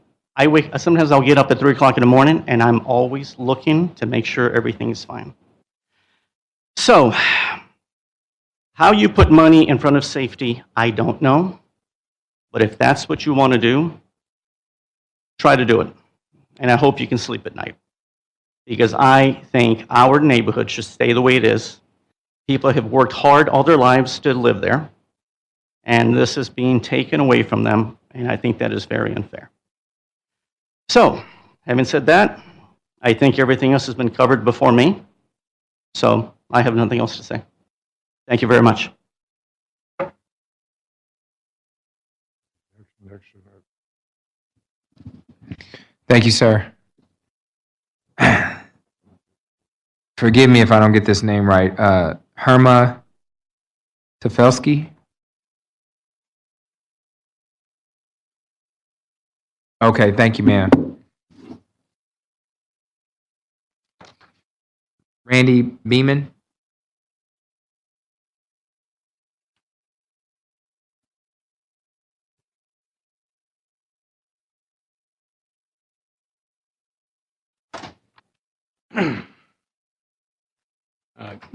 Sometimes I'll get up at 3 o'clock in the morning, and I'm always looking to make sure everything is fine. So, how you put money in front of safety, I don't know. But if that's what you want to do, try to do it. And I hope you can sleep at night. Because I think our neighborhood should stay the way it is. People have worked hard all their lives to live there. And this is being taken away from them. And I think that is very unfair. So, having said that, I think everything else has been covered before me. So, I have nothing else to say. Thank you very much. Thank you, sir. Forgive me if I don't get this name right. Herma Tefelsky? Okay, thank you, ma'am. Randy Beeman?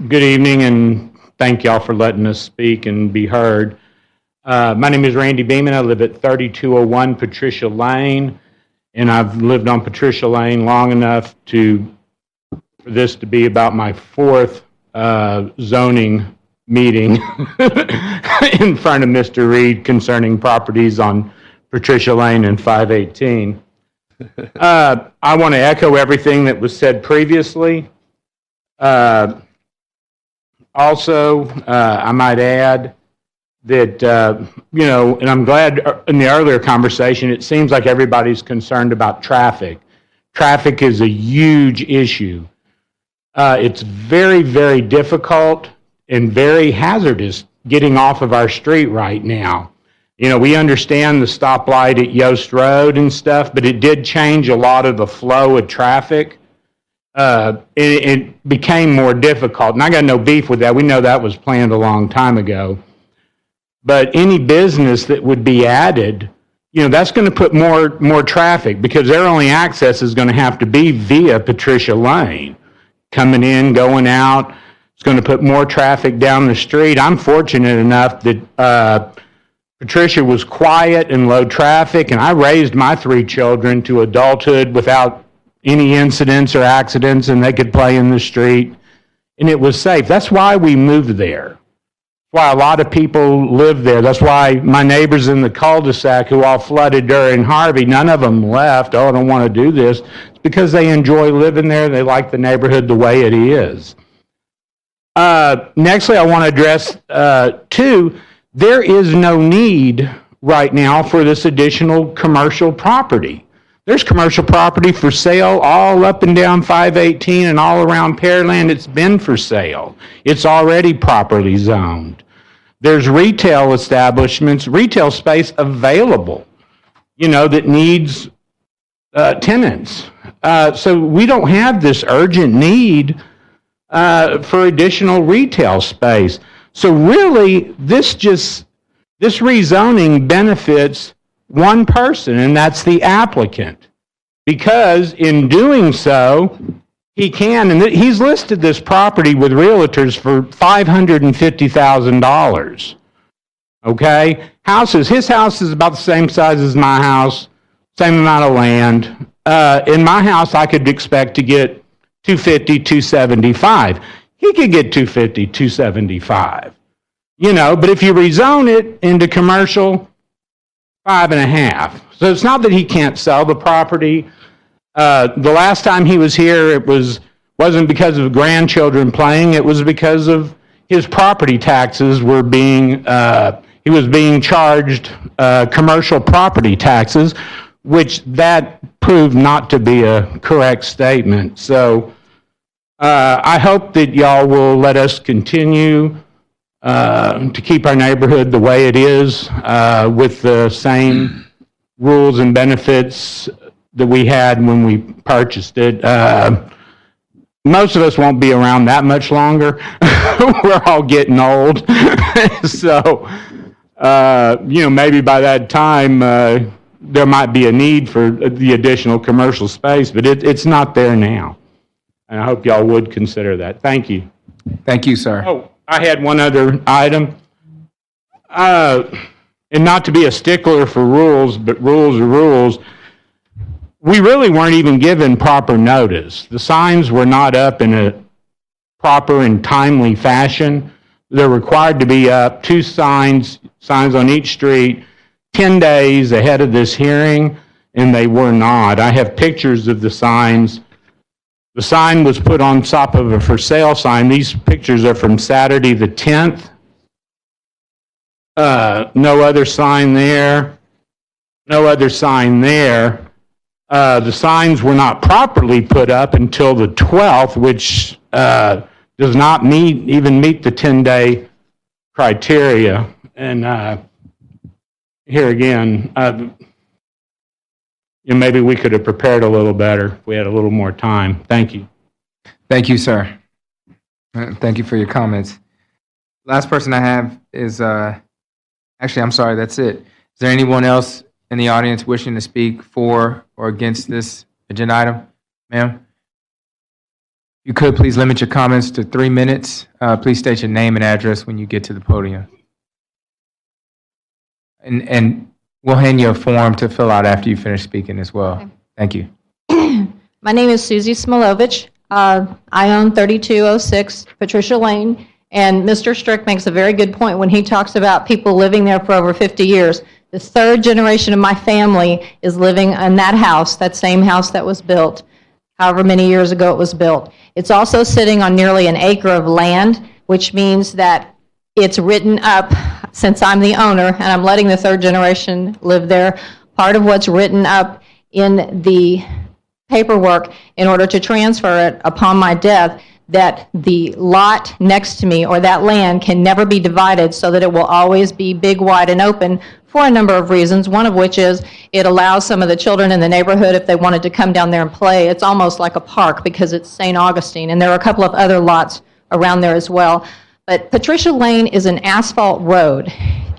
Good evening, and thank y'all for letting us speak and be heard. My name is Randy Beeman. I live at 3201 Patricia Lane, and I've lived on Patricia Lane long enough for this to be about my fourth zoning meeting in front of Mr. Reed concerning properties on Patricia Lane and 518. I want to echo everything that was said previously. Also, I might add that, and I'm glad in the earlier conversation, it seems like everybody's concerned about traffic. Traffic is a huge issue. It's very, very difficult and very hazardous getting off of our street right now. We understand the stoplight at Yost Road and stuff, but it did change a lot of the flow of traffic. It became more difficult, and I got no beef with that. We know that was planned a long time ago. But any business that would be added, that's going to put more traffic because their only access is going to have to be via Patricia Lane. Coming in, going out, it's going to put more traffic down the street. I'm fortunate enough that Patricia was quiet and low traffic, and I raised my 3 children to adulthood without any incidents or accidents, and they could play in the street, and it was safe. That's why we moved there. That's why a lot of people live there. That's why my neighbors in the cul-de-sac who all flooded during Harvey, none of them left. Oh, I don't want to do this. It's because they enjoy living there. They like the neighborhood the way it is. Nextly, I want to address, too, there is no need right now for this additional commercial property. There's commercial property for sale all up and down 518 and all around Pearland. It's been for sale. It's already properly zoned. There's retail establishments, retail space available, that needs tenants. So we don't have this urgent need for additional retail space. So really, this rezoning benefits one person, and that's the applicant. Because in doing so, he can, and he's listed this property with realtors for $550,000. Okay? His house is about the same size as my house, same amount of land. In my house, I could expect to get $250,000, $275,000. He could get $250,000, $275,000. But if you rezone it into commercial, 5.5. So it's not that he can't sell the property. The last time he was here, it wasn't because of grandchildren playing. It was because of his property taxes were being. He was being charged commercial property taxes, which that proved not to be a correct statement. So I hope that y'all will let us continue to keep our neighborhood the way it is with the same rules and benefits that we had when we purchased it. Most of us won't be around that much longer. We're all getting old. So, maybe by that time there might be a need for the additional commercial space, but it's not there now. And I hope y'all would consider that. Thank you. Thank you, sir. Oh, I had one other item. And not to be a stickler for rules, but rules are rules. We really weren't even given proper notice. The signs were not up in a proper and timely fashion. They're required to be up, 2 signs on each street, 10 days ahead of this hearing, and they were not. I have pictures of the signs. The sign was put on top of a for sale sign. These pictures are from Saturday the 10th. No other sign there. No other sign there. The signs were not properly put up until the 12th, which does not even meet the 10-day criteria. And here again, maybe we could have prepared a little better if we had a little more time. Thank you. Thank you, sir. Thank you for your comments. Last person I have is, actually, I'm sorry, that's it. Is there anyone else in the audience wishing to speak for or against this agenda item? Ma'am? You could please limit your comments to 3 minutes. Please state your name and address when you get to the podium. And we'll hand you a form to fill out after you finish speaking as well. Okay. Thank you. My name is Susie Smilovich. I own 3206 Patricia Lane, and Mr. Strick makes a very good point when he talks about people living there for over 50 years. The third generation of my family is living in that house, that same house that was built, however many years ago it was built. It's also sitting on nearly an acre of land, which means that it's written up, since I'm the owner and I'm letting the third generation live there, part of what's written up in the paperwork in order to transfer it upon my death, that the lot next to me or that land can never be divided, so that it will always be big, wide, and open for a number of reasons, one of which is it allows some of the children in the neighborhood, if they wanted to come down there and play, it's almost like a park because it's St. Augustine, and there are a couple of other lots around there as well. But Patricia Lane is an asphalt road.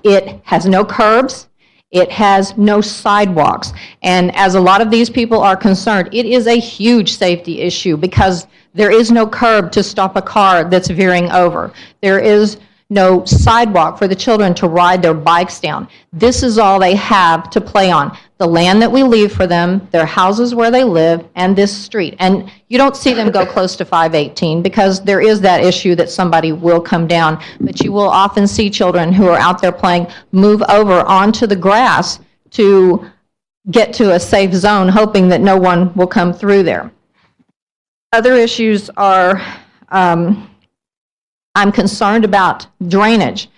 It has no curbs. It has no sidewalks. And as a lot of these people are concerned, it is a huge safety issue because there is no curb to stop a car that's veering over. There is no sidewalk for the children to ride their bikes down. This is all they have to play on. The land that we leave for them, their houses where they live, and this street. And you don't see them go close to 518 because there is that issue that somebody will come down. But you will often see children who are out there playing move over onto the grass to get to a safe zone, hoping that no one will come through there. Other issues are, I'm concerned about drainage.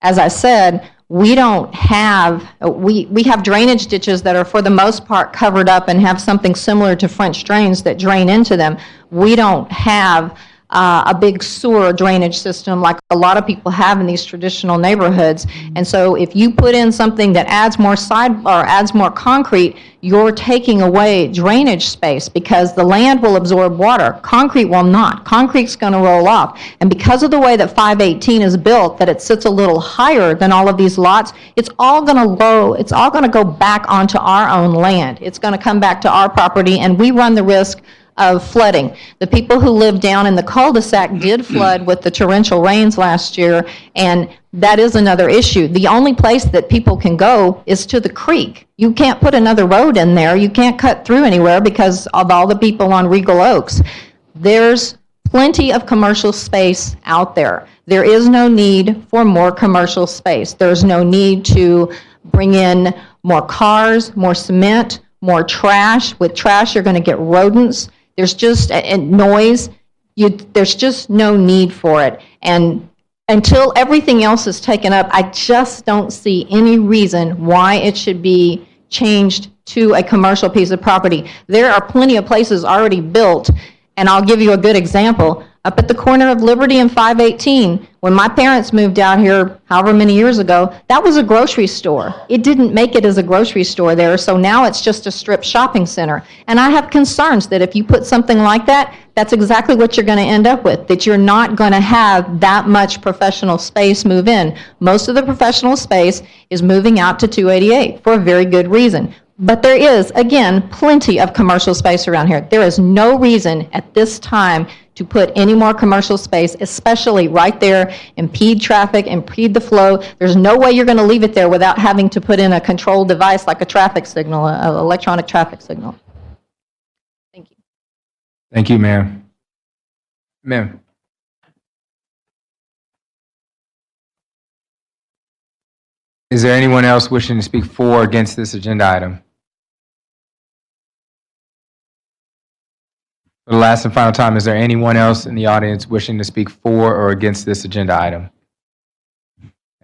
As I said, we don't have, we have drainage ditches that are for the most part covered up and have something similar to French drains that drain into them. We don't have a big sewer drainage system like a lot of people have in these traditional neighborhoods. And so if you put in something that adds more adds more concrete, you're taking away drainage space because the land will absorb water. Concrete will not. Concrete's going to roll off. And because of the way that 518 is built, that it sits a little higher than all of these lots, it's all going to go back onto our own land. It's going to come back to our property, and we run the risk of flooding. The people who live down in the cul-de-sac did flood with the torrential rains last year, and that is another issue. The only place that people can go is to the creek. You can't put another road in there. You can't cut through anywhere because of all the people on Regal Oaks. There's plenty of commercial space out there. There is no need for more commercial space. There's no need to bring in more cars, more cement, more trash. With trash, you're going to get rodents. There's just noise. There's just no need for it. And until everything else is taken up, I just don't see any reason why it should be changed to a commercial piece of property. There are plenty of places already built, and I'll give you a good example. Up at the corner of Liberty and 518, when my parents moved out here however many years ago, that was a grocery store. It didn't make it as a grocery store there, so now it's just a strip shopping center. And I have concerns that if you put something like that, that's exactly what you're going to end up with, that you're not going to have that much professional space move in. Most of the professional space is moving out to 288 for a very good reason. But there is, again, plenty of commercial space around here. There is no reason at this time to put any more commercial space, especially right there, impede traffic, impede the flow. There's no way you're going to leave it there without having to put in a control device like a traffic signal, an electronic traffic signal. Thank you. Thank you, ma'am. Ma'am. Is there anyone else wishing to speak for or against this agenda item? For the last and final time, is there anyone else in the audience wishing to speak for or against this agenda item?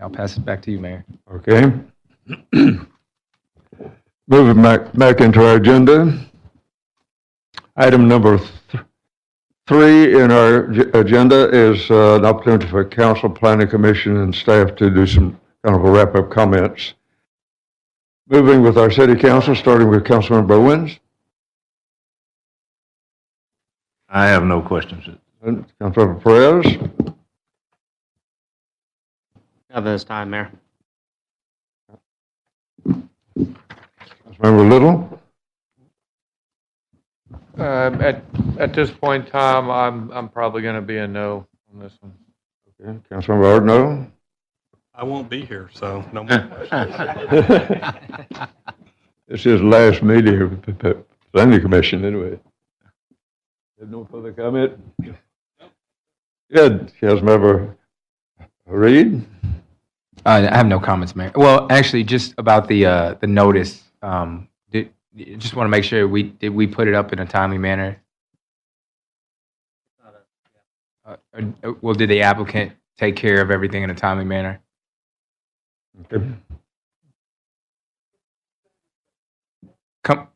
I'll pass it back to you, Mayor. Okay. Moving back into our agenda. Item number 3 in our agenda is an opportunity for Council, Planning Commission, and staff to do some kind of a wrap-up comments. Moving with our City Council, starting with Councilmember Owens. I have no questions. Councilmember Perez. Nothing this time, Mayor. Councilmember Little. At this point in time, I'm probably going to be a no on this one. Okay, Councilmember Ard, no? I won't be here, so no more questions. This is last meeting of the planning commission anyway. Have no further comment? Good. Councilmember Reed? I have no comments, Mayor. Well, actually, just about the notice. Just want to make sure did we put it up in a timely manner? Well, did the applicant take care of everything in a timely manner? Okay. Come.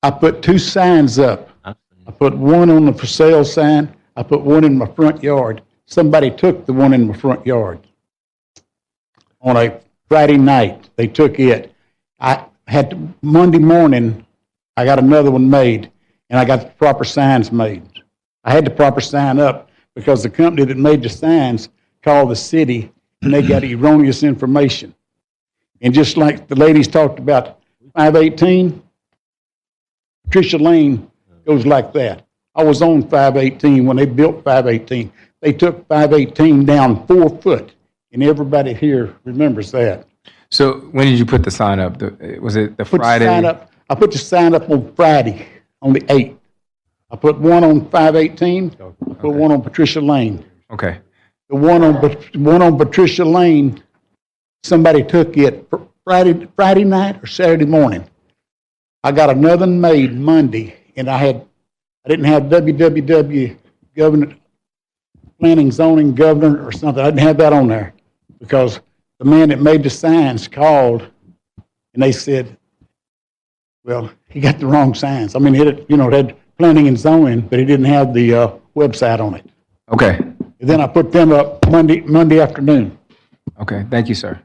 I put 2 signs up. I put one on the for sale sign. I put one in my front yard. Somebody took the one in my front yard. On a Friday night, they took it. I had Monday morning, I got another one made, and I got the proper signs made. I had the proper sign up because the company that made the signs called the city, and they got erroneous information. And just like the ladies talked about 518, Patricia Lane goes like that. I was on 518 when they built 518. They took 518 down 4 foot, and everybody here remembers that. So when did you put the sign up? Was it the Friday? I put the sign up on Friday, on the 8th. I put one on 518, put one on Patricia Lane. Okay. The one on Patricia Lane, somebody took it Friday night or Saturday morning. I got another one made Monday, and I didn't have www governor, planning, zoning, governor, or something. I didn't have that on there because the man that made the signs called, and they said, well, he got the wrong signs. I mean, it had planning and zoning, but he didn't have the website on it. Okay. And then I put them up Monday afternoon. Okay. Thank you, sir.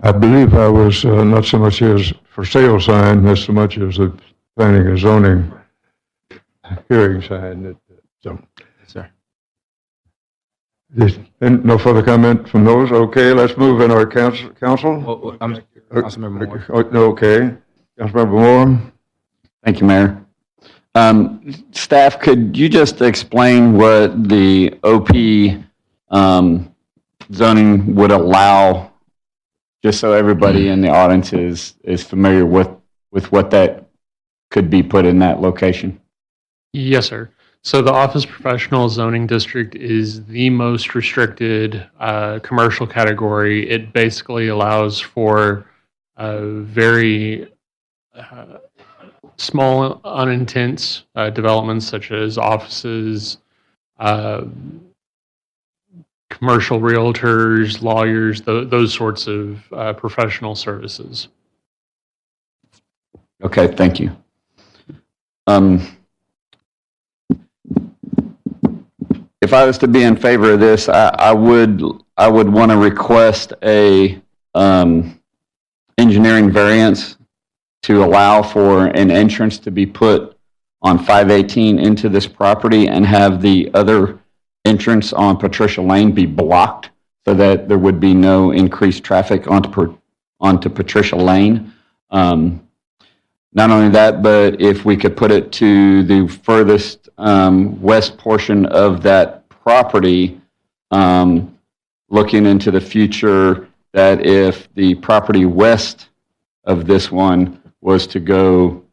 I believe I was not so much as for sale sign, as so much as the planning and zoning hearing sign. So, yes, sir. And no further comment from those? Okay, let's move in our council. Councilmember Moore. Okay. Councilmember Moore. Thank you, Mayor. Staff, could you just explain what the OP zoning would allow, just so everybody in the audience is familiar with what that could be put in that location? Yes, sir. So the office professional zoning district is the most restricted commercial category. It basically allows for very small, unintense developments such as offices, commercial realtors, lawyers, those sorts of professional services. Okay, thank you. If I was to be in favor of this, I would want to request a engineering variance to allow for an entrance to be put on 518 into this property and have the other entrance on Patricia Lane be blocked so that there would be no increased traffic onto Patricia Lane. Not only that, but if we could put it to the furthest west portion of that property, looking into the future, that if the property west of this one was to go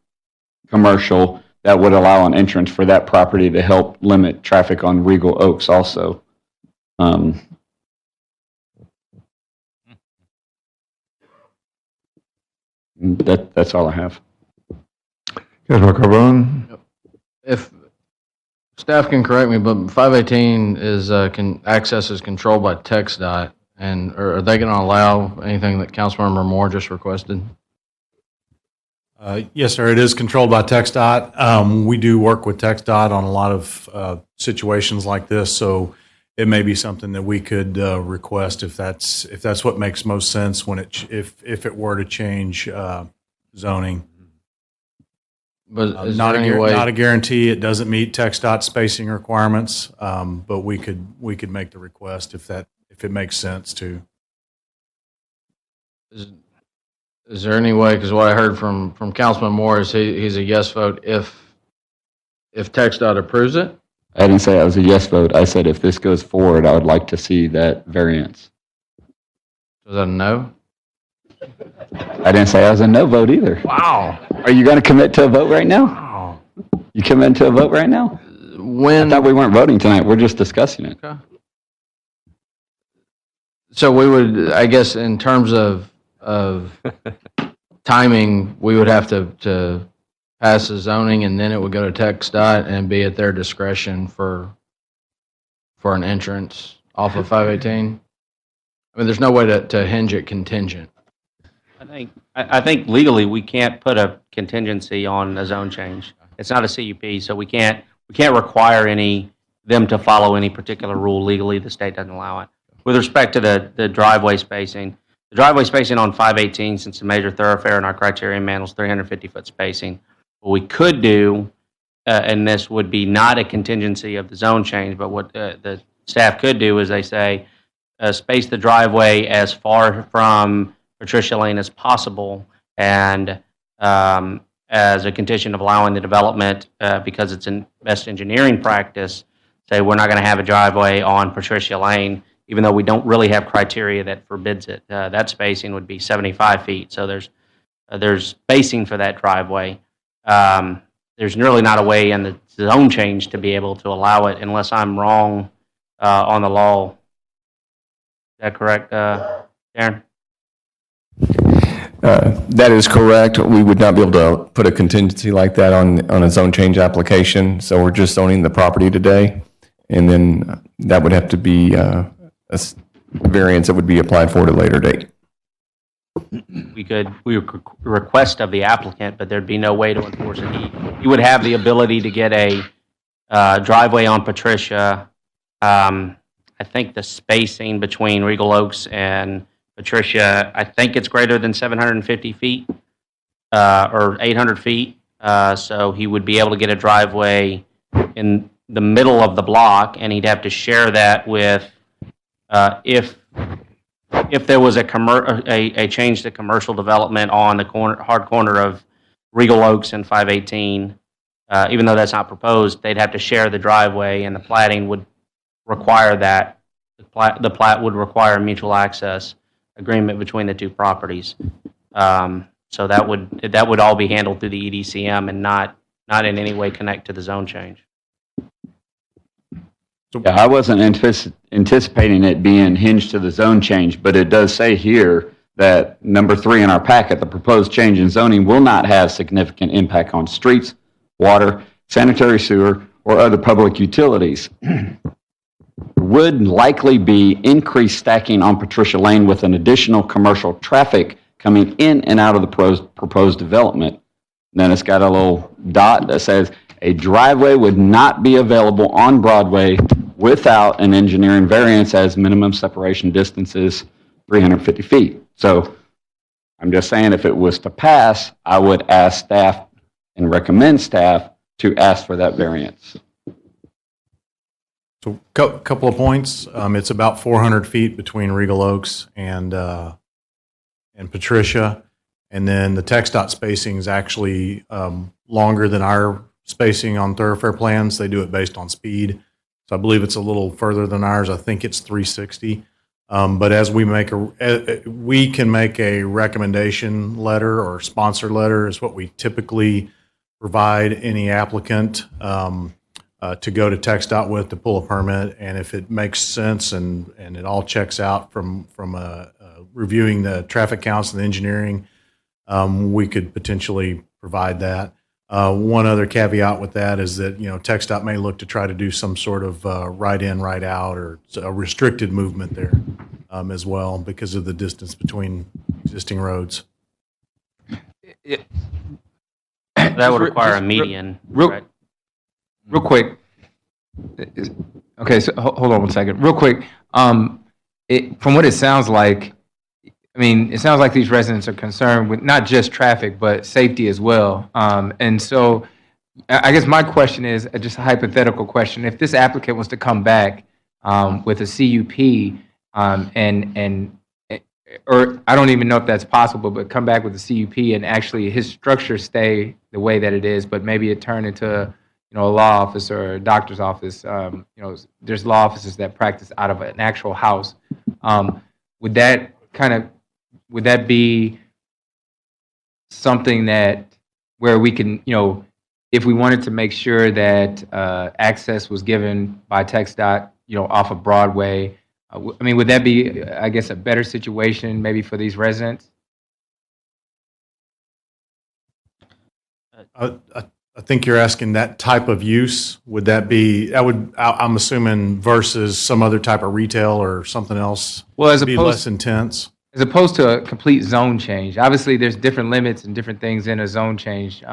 commercial, that would allow an entrance for that property to help limit traffic on Regal Oaks also. That's all I have. Councilmember Carbone? If staff can correct me, but 518 is access is controlled by TxDOT, and are they going to allow anything that Councilmember Moore just requested? Yes, sir. It is controlled by TxDOT. We do work with TxDOT on a lot of situations like this, so it may be something that we could request if that's what makes most sense when if it were to change zoning. But is not there any way? Not a guarantee. It doesn't meet TxDOT spacing requirements, but we could make the request if it makes sense to. Is there any way, because what I heard from Councilman Moore is he's a yes vote if TxDOT approves it? I didn't say I was a yes vote. I said if this goes forward, I would like to see that variance. Was that a no? I didn't say I was a no vote either. Wow. Are you going to commit to a vote right now? You commit to a vote right now? When? I thought we weren't voting tonight. We're just discussing it. Okay. So we would, I guess, in terms of timing, we would have to pass the zoning, and then it would go to TxDOT and be at their discretion for an entrance off of 518. I mean, there's no way to hinge it contingent. I think legally we can't put a contingency on a zone change. It's not a CUP, so we can't require them to follow any particular rule legally. The state doesn't allow it. With respect to the driveway spacing, the driveway spacing on 518, since the major thoroughfare in our criterion manual is 350-foot spacing, what we could do, and this would be not a contingency of the zone change, but what the staff could do is they say, space the driveway as far from Patricia Lane as possible, and as a condition of allowing the development, because it's in best engineering practice, say we're not going to have a driveway on Patricia Lane, even though we don't really have criteria that forbids it. That spacing would be 75 feet, so there's spacing for that driveway. There's really not a way in the zone change to be able to allow it unless I'm wrong on the law. Is that correct, Darren? That is correct. We would not be able to put a contingency like that on a zone change application. So we're just zoning the property today, and then that would have to be a variance that would be applied for at a later date. We could request of the applicant, but there'd be no way to enforce it. He would have the ability to get a driveway on Patricia. I think the spacing between Regal Oaks and Patricia, I think it's greater than 750 feet or 800 feet. So he would be able to get a driveway in the middle of the block, and he'd have to share that with if there was a change to commercial development on the hard corner of Regal Oaks and 518. Even though that's not proposed, they'd have to share the driveway, and the platting would require that. The plat would require mutual access agreement between the two properties. So that would all be handled through the EDCM and not in any way connect to the zone change. Yeah, I wasn't anticipating it being hinged to the zone change, but it does say here that number 3 in our packet, the proposed change in zoning will not have significant impact on streets, water, sanitary sewer, or other public utilities. Would likely be increased stacking on Patricia Lane with an additional commercial traffic coming in and out of the proposed development. And then it's got a little dot that says a driveway would not be available on Broadway without an engineering variance, as minimum separation distance is 350 feet. So I'm just saying, if it was to pass, I would ask staff and recommend staff to ask for that variance. So couple of points. It's about 400 feet between Regal Oaks and Patricia. And then the TxDOT spacing is actually longer than our spacing on thoroughfare plans. They do it based on speed. So I believe it's a little further than ours. I think it's 360. But as we can make a recommendation letter or sponsor letter is what we typically provide any applicant to go to TxDOT with to pull a permit. And if it makes sense and it all checks out from reviewing the traffic counts and the engineering, we could potentially provide that. One other caveat with that is that, TxDOT may look to try to do some sort of right in, right out, or a restricted movement there as well because of the distance between existing roads. That would require a median. Real quick. Okay, so hold on one second. Real quick. From what it sounds like, it sounds like these residents are concerned with not just traffic, but safety as well. And so I guess my question is just a hypothetical question. If this applicant was to come back with a CUP and or I don't even know if that's possible, but come back with a CUP and actually his structure stay the way that it is, but maybe it turn into, a law office or a doctor's office. There's law offices that practice out of an actual house. Would that be something that where we can, if we wanted to make sure that access was given by TxDOT, off of Broadway, would that be, I guess, a better situation maybe for these residents? I think you're asking that type of use. Would that be, I'm assuming versus some other type of retail or something else? Well, as be opposed less intense? As opposed to a complete zone change. Obviously, there's different limits and different things in a zone change.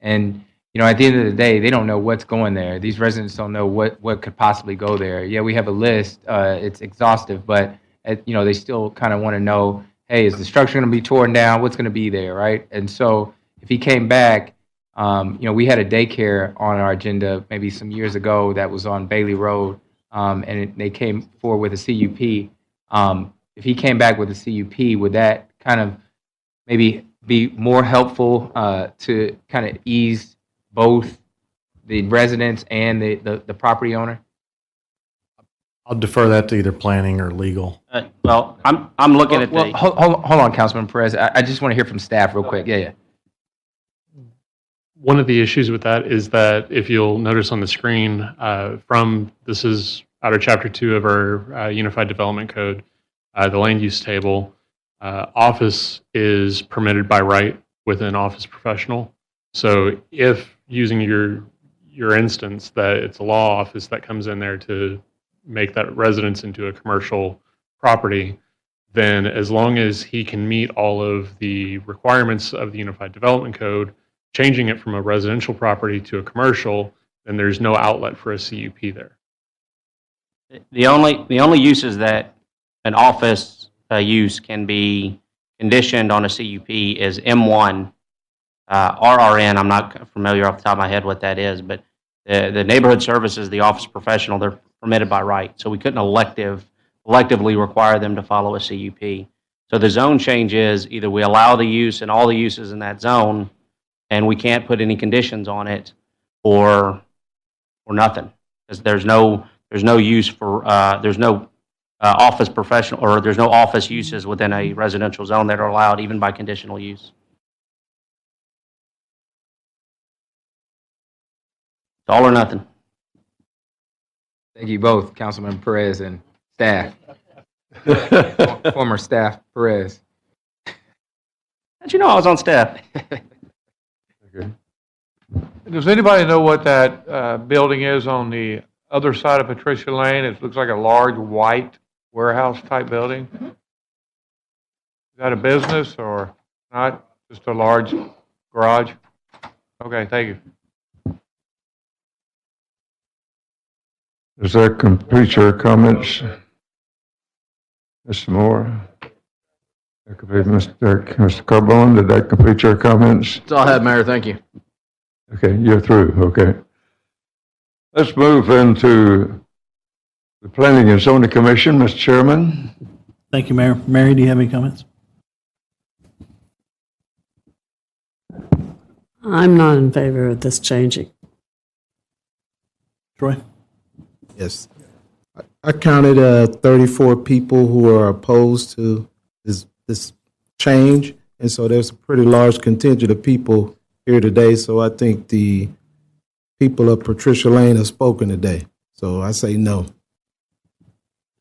And, at the end of the day, they don't know what's going there. These residents don't know what could possibly go there. Yeah, we have a list. It's exhaustive, but, they still kind of want to know, hey, is the structure going to be torn down? What's going to be there, right? And so if he came back, we had a daycare on our agenda maybe some years ago that was on Bailey Road, and they came forward with a CUP. If he came back with a CUP, would that kind of maybe be more helpful to kind of ease both the residents and the property owner? I'll defer that to either planning or legal. Well, I'm looking at the. Hold on, Councilman Perez. I just want to hear from staff real quick. Yeah. One of the issues with that is that if you'll notice on the screen, this is out of Chapter 2 of our Unified Development Code, the land use table, office is permitted by right with an office professional. So if using your instance that it's a law office that comes in there to make that residence into a commercial property, then as long as he can meet all of the requirements of the Unified Development Code, changing it from a residential property to a commercial, then there's no outlet for a CUP there. The only uses that an office use can be conditioned on a CUP is M1, RRN. I'm not familiar off the top of my head what that is, but the neighborhood services, the office professional, they're permitted by right. So we couldn't electively require them to follow a CUP. So the zone change is either we allow the use and all the uses in that zone, and we can't put any conditions on it, or nothing, because there's no use for there's no office professional, or there's no office uses within a residential zone that are allowed even by conditional use. It's all or nothing. Thank you both, Councilman Perez and staff. Former staff Perez. How'd you know I was on staff? Does anybody know what that building is on the other side of Patricia Lane? It looks like a large white warehouse type building. Is that a business or not? Just a large garage? Okay, thank you. Does that complete your comments, Mr. Moore? That complete, Mr. Carbone, did that complete your comments? That's all I have, Mayor. Thank you. Okay, you're through. Okay. Let's move into the Planning and Zoning Commission, Mr. Chairman. Thank you, Mayor. Mary, do you have any comments? I'm not in favor of this changing. Troy? Yes. I counted 34 people who are opposed to this change, and so there's a pretty large contingent of people here today, so I think the people of Patricia Lane have spoken today. So I say no.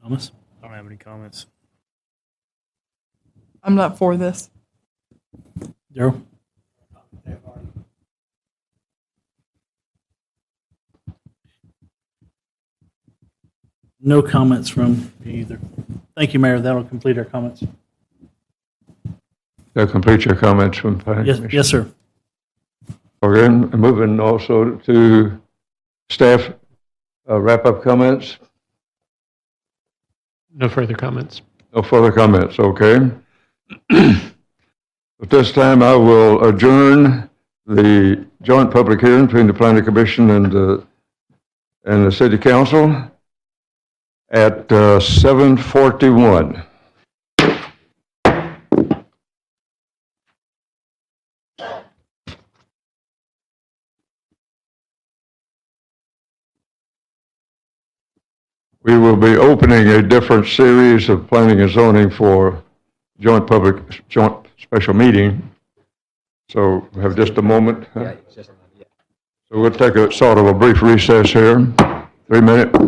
Thomas? I don't have any comments. I'm not for this. Daryl? No comments from me either. Thank you, Mayor. That'll complete our comments. That complete your comments from Planning Yes, Commission? yes, sir. Okay, and moving also to staff wrap-up comments. No further comments. No further comments, okay. At this time, I will adjourn the joint public hearing between the Planning Commission and the City Council at 7:41. we will be opening a different series of planning and zoning for joint special meeting. So we have just a moment. So we'll take a sort of a brief recess here, 3 minutes.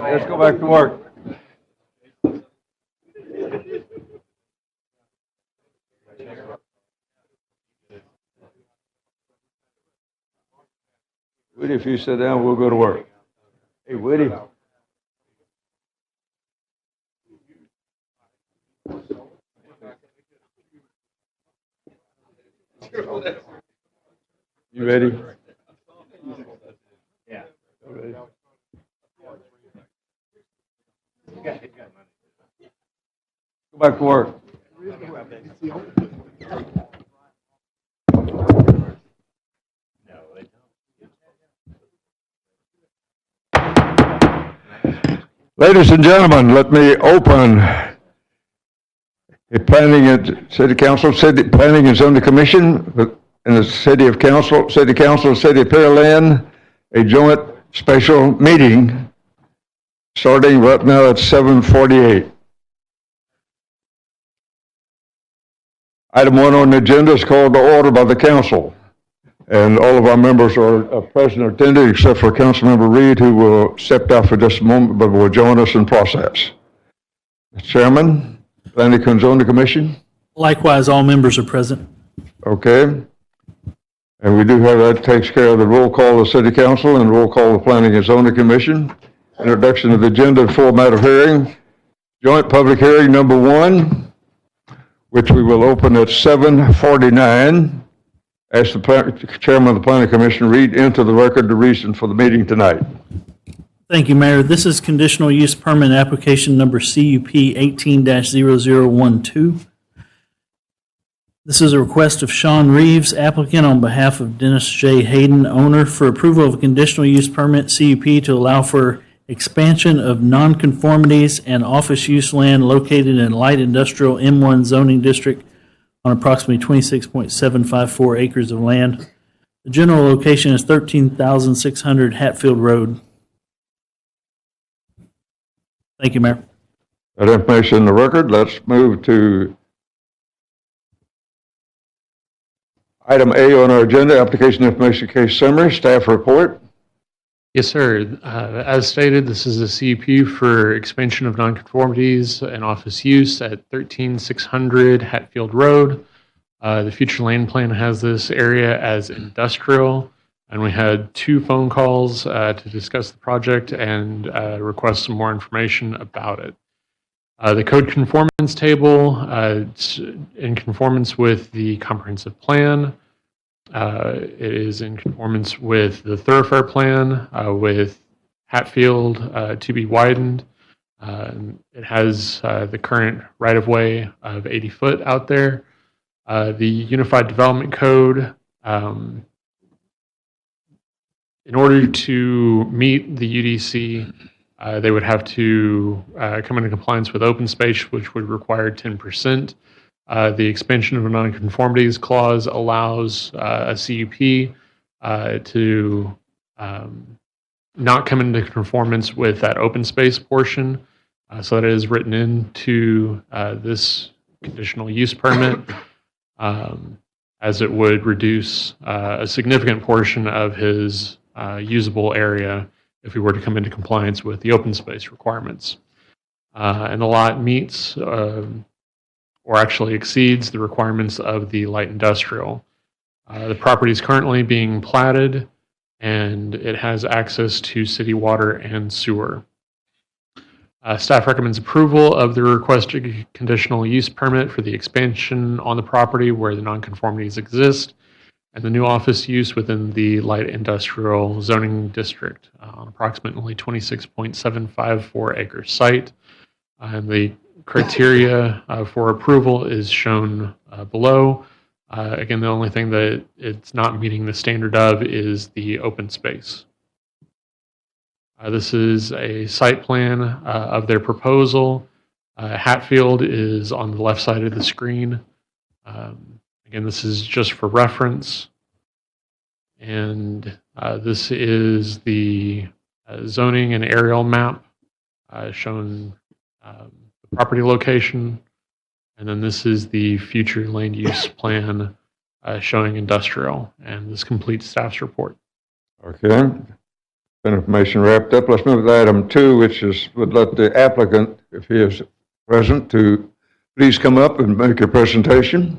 Let's go back to work. Woody, if you sit down, we'll go to work. Hey, Woody. You ready? Yeah. Ready? Go back to work. Ladies and gentlemen, let me open a planning and city council, city planning and zoning commission in the city council, city of Pearland, a joint special meeting starting right now at 7:48. Item 1 on the agenda is called to order by the council. And all of our members are present or attending, except for Councilmember Reed, who will step out for just a moment, but will join us in process. Chairman, Planning and Zoning Commission. Likewise, all members are present. Okay. And we do have that takes care of the roll call of the City Council and roll call of the Planning and Zoning Commission. Introduction of the agenda and format of hearing. Joint public hearing number 1, which we will open at 7:49. Ask the Chairman of the Planning Commission read into the record the reason for the meeting tonight. Thank you, Mayor. This is conditional use permit application number CUP 18-0012. This is a request of Sean Reeves, applicant, on behalf of Dennis J. Hayden, owner, for approval of a conditional use permit CUP to allow for expansion of nonconformities and office use land located in light industrial M1 zoning district on approximately 26.754 acres of land. The general location is 13,600 Hatfield Road. Thank you, Mayor. That information in the record. Let's move to item A on our agenda, application information case summary, staff report. Yes, sir. As stated, this is a CUP for expansion of nonconformities and office use at 13600 Hatfield Road. The future land plan has this area as industrial, and we had 2 phone calls to discuss the project and request some more information about it. The code conformance table, it's in conformance with the comprehensive plan. It is in conformance with the thoroughfare plan with Hatfield to be widened. It has the current right-of-way of 80 foot out there. The Unified Development Code, in order to meet the UDC, they would have to come into compliance with open space, which would require 10%. The expansion of a nonconformities clause allows a CUP to not come into conformance with that open space portion. So that is written into this conditional use permit, as it would reduce a significant portion of his usable area if we were to come into compliance with the open space requirements. And the lot meets or actually exceeds the requirements of the light industrial. The property is currently being platted, and it has access to city water and sewer. Staff recommends approval of the requested conditional use permit for the expansion on the property where the nonconformities exist, and the new office use within the light industrial zoning district on approximately 26.754 acre site. And the criteria for approval is shown below. Again, the only thing that it's not meeting the standard of is the open space. This is a site plan of their proposal. Hatfield is on the left side of the screen. Again, this is just for reference. And this is the zoning and aerial map showing the property location. And then this is the future land use plan showing industrial. And this completes staff's report. Okay. Information wrapped up. Let's move to item 2, which is would let the applicant, if he is present, to please come up and make a presentation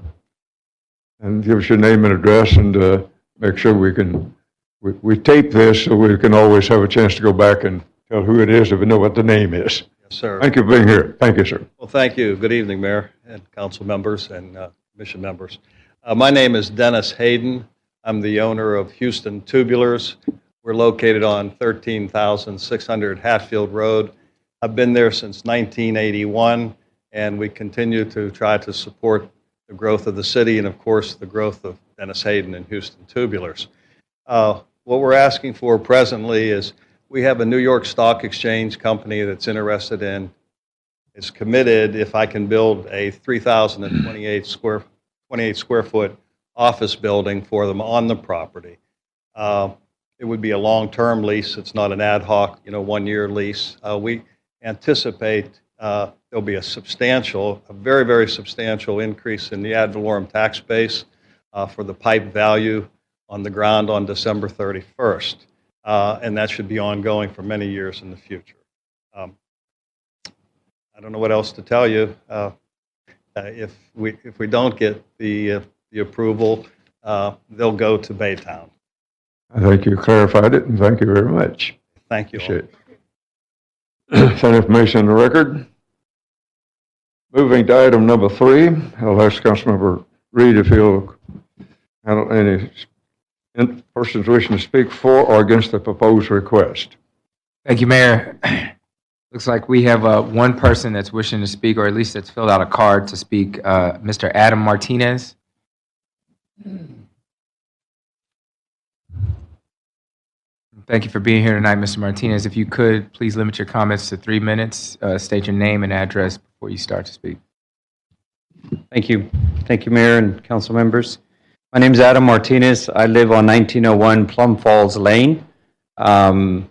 and give us your name and address, and make sure we tape this so we can always have a chance to go back and tell who it is if we know what the name is. Yes, sir. Thank you for being here. Thank you, sir. Well, thank you. Good evening, Mayor and council members and commission members. My name is Dennis Hayden. I'm the owner of Houston Tubulars. We're located on 13,600 Hatfield Road. I've been there since 1981, and we continue to try to support the growth of the city and, of course, the growth of Dennis Hayden and Houston Tubulars. What we're asking for presently is we have a New York Stock Exchange company that's interested in, is committed if I can build a 3,028 square foot office building for them on the property. It would be a long-term lease. It's not an ad hoc, 1-year lease. We anticipate there'll be a very, very substantial increase in the ad valorem tax base for the pipe value on the ground on December 31st. And that should be ongoing for many years in the future. I don't know what else to tell you. If we don't get the approval, they'll go to Baytown. I think you clarified it, and thank you very much. Thank you. Appreciate it. Send information on the record. Moving to item number 3, I'll ask Councilmember Reed if he'll handle any persons wishing to speak for or against the proposed request. Thank you, Mayor. Looks like we have one person that's wishing to speak, or at least that's filled out a card to speak, Mr. Adam Martinez. Thank you for being here tonight, Mr. Martinez. If you could, please limit your comments to 3 minutes. State your name and address before you start to speak. Thank you. Thank you, Mayor and council members. My name is Adam Martinez. I live on 1901 Plum Falls Lane. My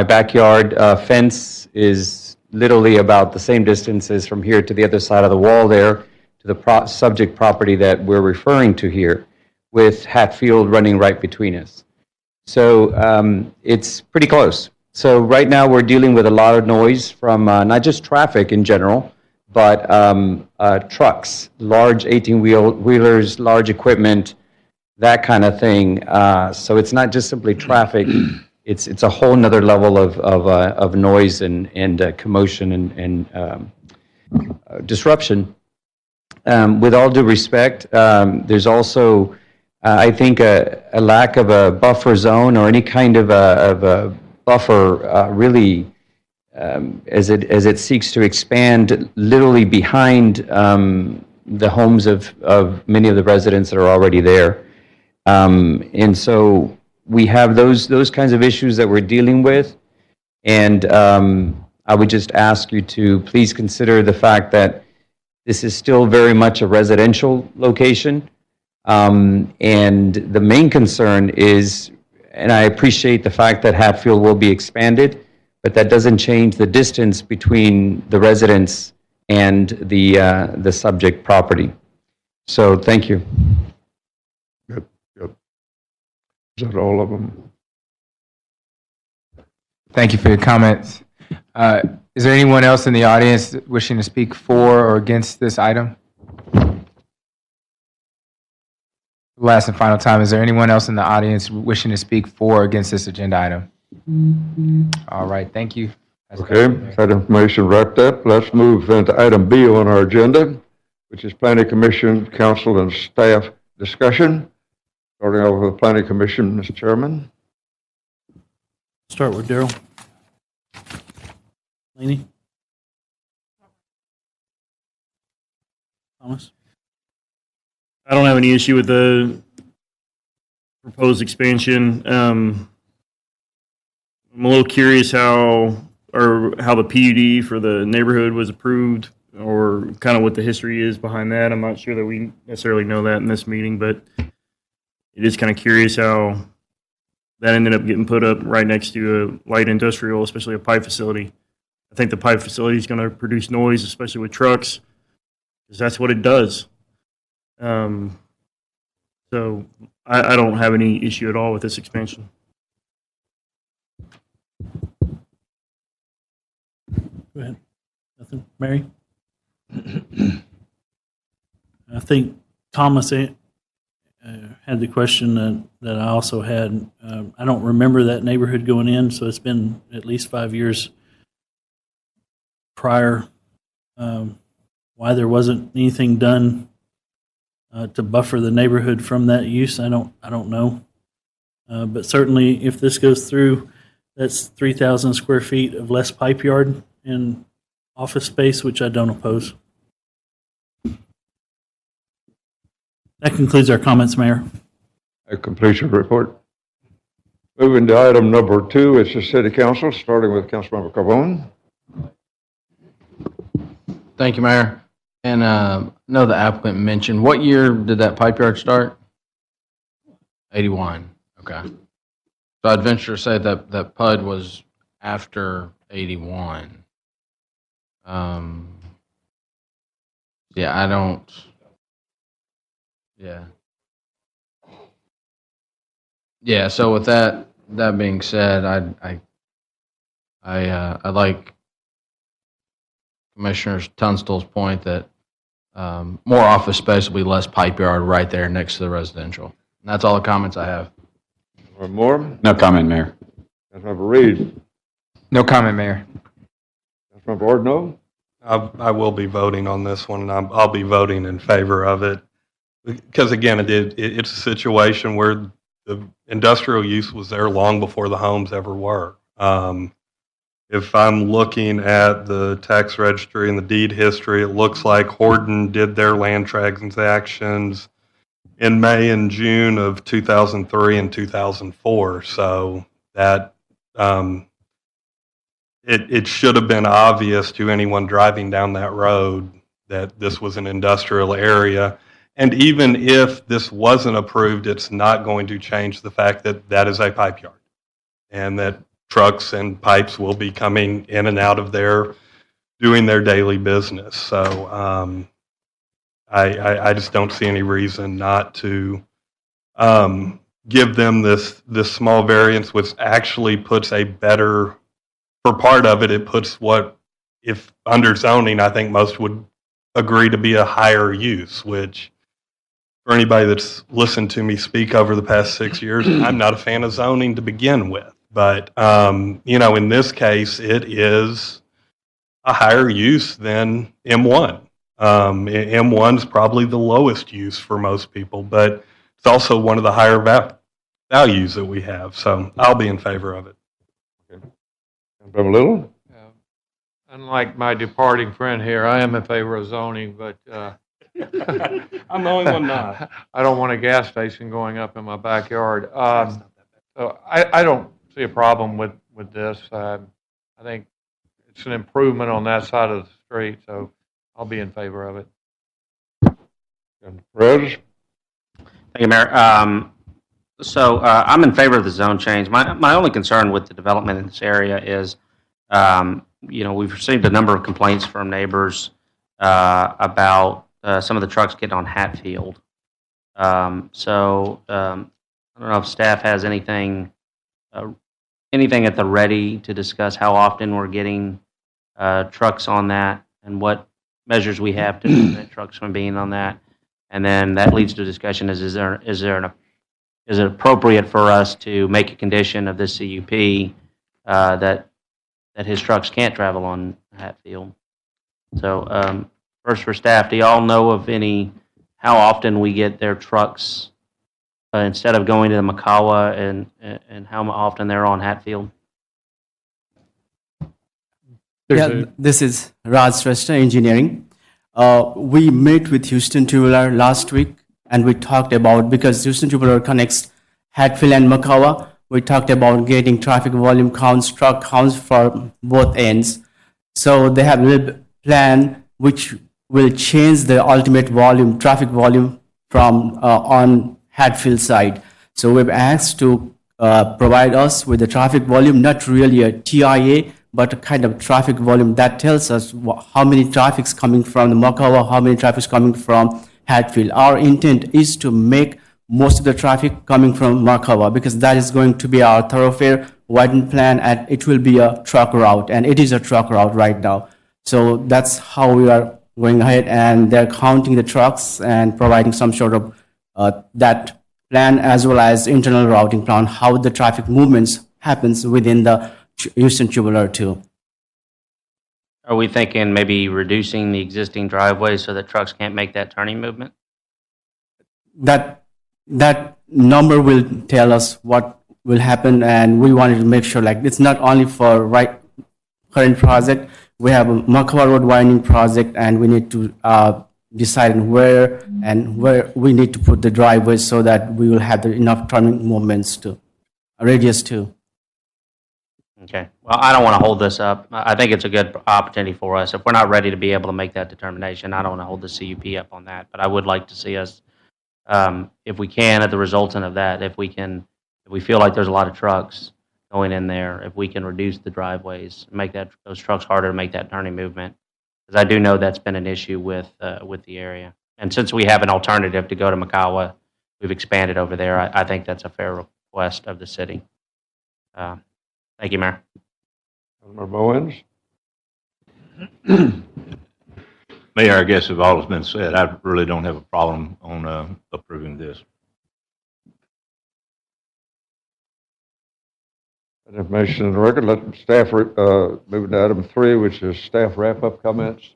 backyard fence is literally about the same distance as from here to the other side of the wall there to the subject property that we're referring to here, with Hatfield running right between us. So it's pretty close. So right now we're dealing with a lot of noise from not just traffic in general, but trucks, large 18-wheelers, large equipment, that kind of thing. So it's not just simply traffic. It's a whole nother level of noise and commotion and disruption. With all due respect, there's also I think a lack of a buffer zone or any kind of a buffer really as it seeks to expand literally behind the homes of many of the residents that are already there. And so we have those kinds of issues that we're dealing with. And I would just ask you to please consider the fact that this is still very much a residential location. And the main concern is, and I appreciate the fact that Hatfield will be expanded, but that doesn't change the distance between the residents and the subject property. So thank you. Good. Is that all of them? Thank you for your comments. Is there anyone else in the audience wishing to speak for or against this item? Last and final time, is there anyone else in the audience wishing to speak for or against this agenda item? All right, thank you. Okay, that information wrapped up. Let's move into item B on our agenda, which is Planning Commission, Council, and Staff discussion. Starting over with the Planning Commission, Mr. Chairman. Start with Daryl. Laney? Thomas? I don't have any issue with the proposed expansion. I'm a little curious how the PUD for the neighborhood was approved or kind of what the history is behind that. I'm not sure that we necessarily know that in this meeting, but it is kind of curious how that ended up getting put up right next to a light industrial, especially a pipe facility. I think the pipe facility is going to produce noise, especially with trucks, because that's what it does. So I don't have any issue at all with this expansion. Go ahead. Nothing. Mary? I think Thomas had the question that I also had. I don't remember that neighborhood going in, so it's been at least 5 years prior. Why there wasn't anything done to buffer the neighborhood from that use, I don't know. But certainly, if this goes through, that's 3,000 square feet of less pipe yard and office space, which I don't oppose. That concludes our comments, Mayor. That completes your report. Moving to item number 2, it's the City Council, starting with Councilmember Carbone. Thank you, Mayor. And I know the applicant mentioned, what year did that pipe yard start? 81. Okay. So I'd venture to say that that PUD was after 81. Yeah, I don't. Yeah. Yeah. So with that being said, I like Commissioner Tunstall's point that more office space will be less pipe yard right there next to the residential. And that's all the comments I have. Or more? No comment, Mayor. Councilmember Reed. No comment, Mayor. Councilmember Ordno. I will be voting on this one, and I'll be voting in favor of it. Because again, it's a situation where the industrial use was there long before the homes ever were. If I'm looking at the tax registry and the deed history, it looks like Horton did their land transactions in May and June of 2003 and 2004. So that it should have been obvious to anyone driving down that road that this was an industrial area. And even if this wasn't approved, it's not going to change the fact that that is a pipe yard and that trucks and pipes will be coming in and out of there doing their daily business. So I just don't see any reason not to give them this small variance, which actually puts a better, for part of it, it puts what, if under zoning, I think most would agree to be a higher use, which for anybody that's listened to me speak over the past 6 years, I'm not a fan of zoning to begin with. But, in this case, it is a higher use than M1. M1's probably the lowest use for most people, but it's also one of the higher values that we have. So I'll be in favor of it. Councilmember Little. Unlike my departing friend here, I am in favor of zoning, but I'm the only one not. I don't want a gas station going up in my backyard. So I don't see a problem with this. I think it's an improvement on that side of the street, so I'll be in favor of it. Reg? Thank you, Mayor. I'm in favor of the zone change. My only concern with the development in this area is, we've received a number of complaints from neighbors about some of the trucks getting on Hatfield. I don't know if staff has anything at the ready to discuss how often we're getting trucks on that and what measures we have to prevent trucks from being on that. And then that leads to a discussion: is it appropriate for us to make a condition of this CUP that his trucks can't travel on Hatfield? So first for staff, do y'all know of how often we get their trucks instead of going to the Makawa and how often they're on Hatfield? Yeah, this is Raj Shrestha, Engineering. We met with Houston Tubular last week, and we talked about, because Houston Tubular connects Hatfield and Makawa, we talked about getting traffic volume counts, truck counts for both ends. So they have a little plan which will change the ultimate volume, traffic volume from on Hatfield side. So we've asked to provide us with the traffic volume, not really a TIA, but a kind of traffic volume that tells us how many traffic's coming from the Makawa, how many traffic's coming from Hatfield. Our intent is to make most of the traffic coming from Makawa because that is going to be our thoroughfare widened plan, and it will be a truck route, and it is a truck route right now. So that's how we are going ahead, and they're counting the trucks and providing some sort of that plan as well as internal routing plan, how the traffic movements happens within the Houston Tubular too. Are we thinking maybe reducing the existing driveway so that trucks can't make that turning movement? That number will tell us what will happen, and we wanted to make sure like it's not only for current project. We have a Makawa Road widening project, and we need to decide on where we need to put the driveways so that we will have enough turning movements to radius too. Okay. Well, I don't want to hold this up. I think it's a good opportunity for us. If we're not ready to be able to make that determination, I don't want to hold the CUP up on that. But I would like to see us, if we can, at the resultant of that, if we feel like there's a lot of trucks going in there, if we can reduce the driveways, make those trucks harder to make that turning movement, because I do know that's been an issue with the area. And since we have an alternative to go to Makawa, we've expanded over there. I think that's a fair request of the city. Thank you, Mayor. Councilmember Bowens? Mayor, I guess if all has been said, I really don't have a problem on approving this. That information in the record. Let staff move to item 3, which is staff wrap-up comments.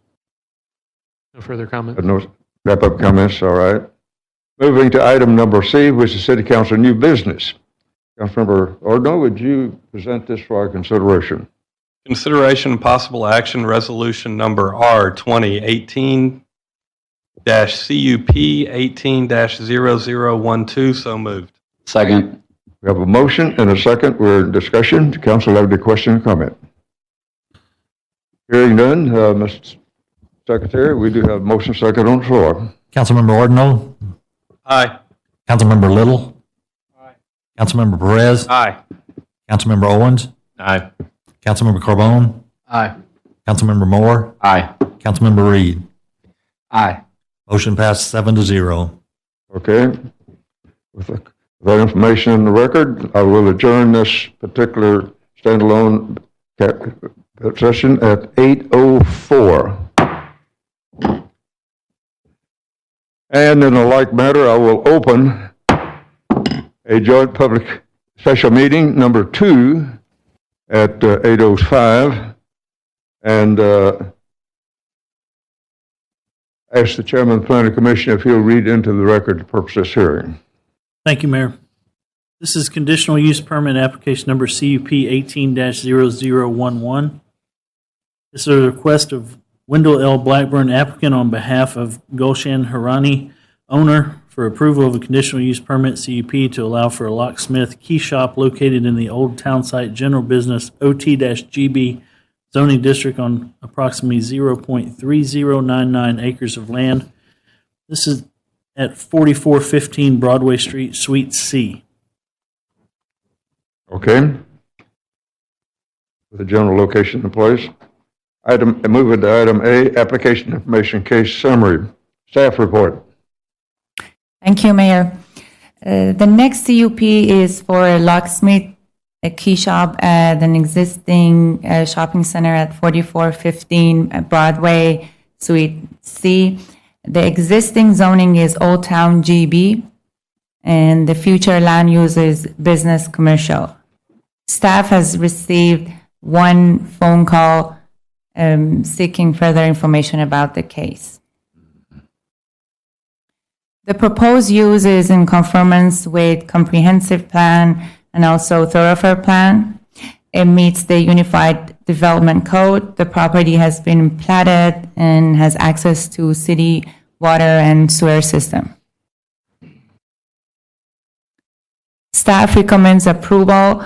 No further comments? No wrap-up comments, all right. Moving to item number C, which is City Council new business. Councilmember Ordno, would you present this for our consideration? Consideration and possible action, resolution number R2018-CUP 18-0012. So moved. Second. We have a motion and a second. We're in discussion. Council have any question or comment? Hearing none, Mr. Secretary, we do have motion second on the floor. Councilmember Ordno? Aye. Councilmember Little? Aye. Councilmember Perez? Aye. Councilmember Owens? Aye. Councilmember Carbone? Aye. Councilmember Moore? Aye. Councilmember Reed? Aye. Motion passed 7-0. Okay. With that information in the record, I will adjourn this particular standalone session at 8:04. And in a like matter, I will open a joint public special meeting number 2 at 8:05 and ask the chairman of the planning commission if he'll read into the record the purpose of this hearing. Thank you, Mayor. This is conditional use permit application number CUP 18-0011. This is a request of Wendell L. Blackburn, applicant on behalf of Gulshan Harani, owner, for approval of a conditional use permit CUP to allow for a locksmith key shop located in the Old Town Site General Business OT-GB zoning district on approximately 0.3099 acres of land. This is at 4415 Broadway Street, Suite C. Okay. With the general location in place. Moving to item A, application information case summary. Staff report. Thank you, Mayor. The next CUP is for a locksmith, a key shop at an existing shopping center at 4415 Broadway, Suite C. The existing zoning is Old Town GB, and the future land use is business commercial. Staff has received one phone call seeking further information about the case. The proposed use is in conformance with comprehensive plan and also thoroughfare plan. It meets the Unified Development Code. The property has been platted and has access to city water and sewer system. Staff recommends approval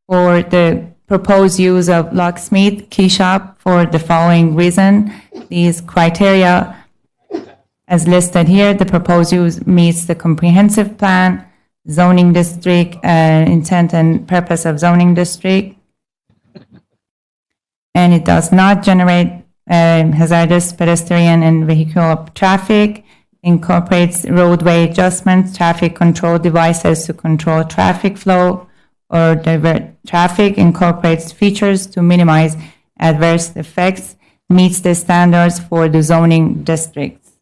for the proposed use of locksmith key shop for the following reason. These criteria as listed here, the proposed use meets the comprehensive plan, zoning district, intent and purpose of zoning district, and it does not generate hazardous pedestrian and vehicular traffic, incorporates roadway adjustments, traffic control devices to control traffic flow or divert traffic, incorporates features to minimize adverse effects, meets the standards for the zoning districts.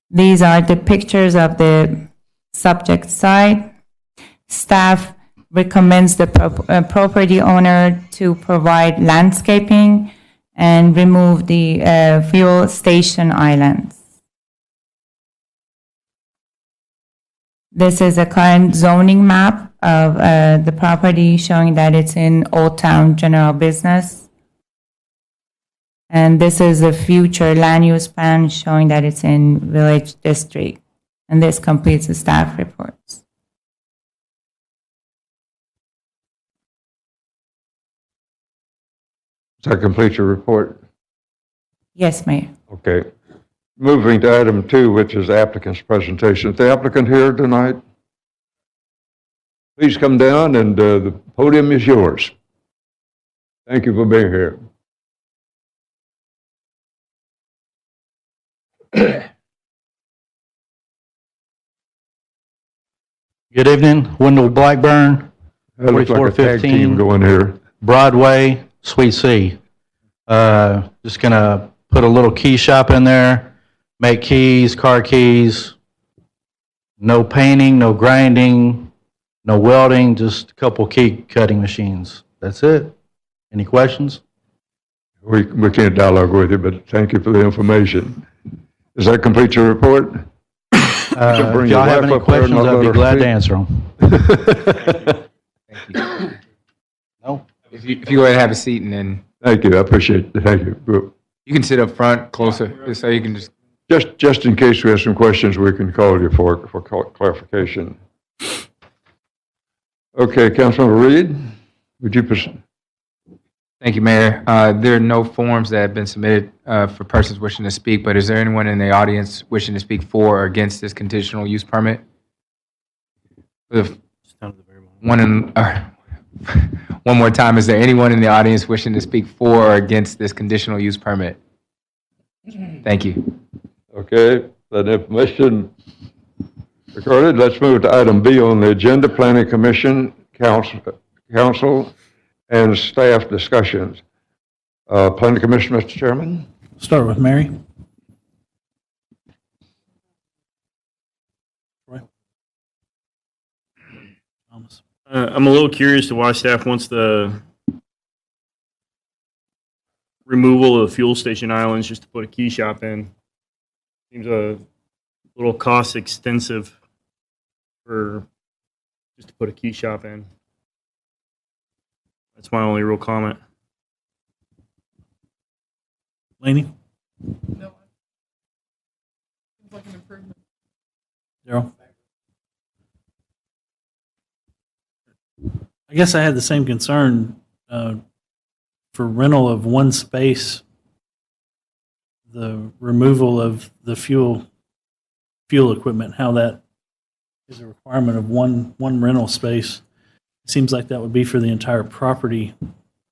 These are the pictures of the subject site. Staff recommends the property owner to provide landscaping and remove the fuel station islands. This is a current zoning map of the property showing that it's in Old Town General Business. And this is a future land use plan showing that it's in Village District. And this completes the staff reports. Does that complete your report? Yes, Mayor. Okay. Moving to item 2, which is applicant's presentation. Is the applicant here tonight? Please come down, and the podium is yours. Thank you for being here. Good evening, Wendell Blackburn, That looks like a tag 4415 team going here. Broadway, Sweet C. Just gonna put a little key shop in there, make keys, car keys. No painting, no grinding, no welding, just a couple key cutting machines. That's it. Any questions? We can't dialogue with you, but thank you for the information. Does that complete your report? If y'all have any questions, I'd be glad to answer them. No? If you go ahead and have a seat and then. Thank you, I appreciate it. Thank you. You can sit up front closer, so you can just. Just in case we have some questions, we can call you for clarification. Okay, Councilmember Reed, would you proceed? Thank you, Mayor. There are no forms that have been submitted for persons wishing to speak, but is there anyone in the audience wishing to speak for or against this conditional use permit? One more time, is there anyone in the audience wishing to speak for or against this conditional use permit? Thank you. Okay, that information recorded. Let's move to item B on the agenda, Planning Commission, Council, and staff discussions. Planning Commission, Mr. Chairman. Start with Mary. Roy. Thomas. I'm a little curious to why staff wants the removal of fuel station islands just to put a key shop in. Seems a little cost extensive for just to put a key shop in. That's my only real comment. Laney? No. Seems like an improvement. Daryl? I guess I had the same concern for rental of one space, the removal of the fuel equipment, how that is a requirement of one rental space. It seems like that would be for the entire property.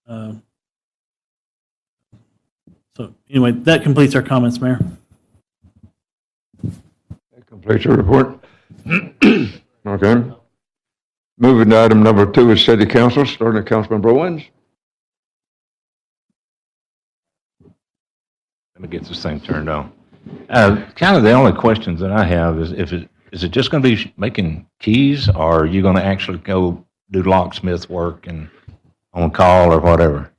So anyway, that completes our comments, Mayor. That completes your report. Okay. Moving to item number 2 is City Council, starting at Councilman Brogen. Let me get this thing turned on. Kind of the only questions that I have is is it just going to be making keys, or are you going to actually go do locksmith work and on call or whatever?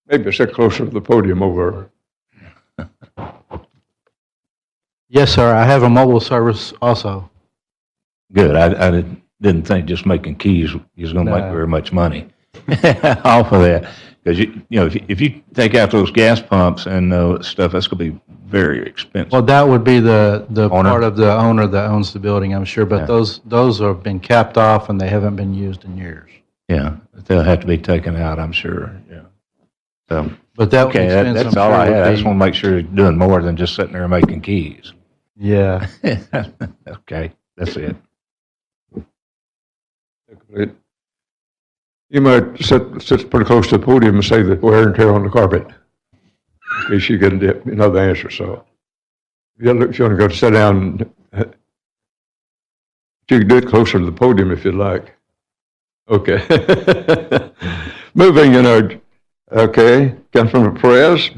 Maybe sit closer to the podium over. Yes, sir. I have a mobile service also. Good. I didn't think just making keys was going to make very much money off of that. Because if you take out those gas pumps and stuff, that's going to be very expensive. Well, that would be the Owner? part of the owner that owns the building, I'm sure, but those have been capped off and they haven't been used in years. Yeah, they'll have to be taken out, I'm sure. Yeah. So, But that okay, expense, that's I'm all sure, I would had. I just be- want to make sure you're doing more than just sitting there making keys. Yeah. Okay, that's it. You might sit pretty close to the podium and say the wear and tear on the carpet, in case you get another answer. So if you want to go sit down, you can do it closer to the podium if you'd like. Okay. Moving, okay, Councilmember Perez.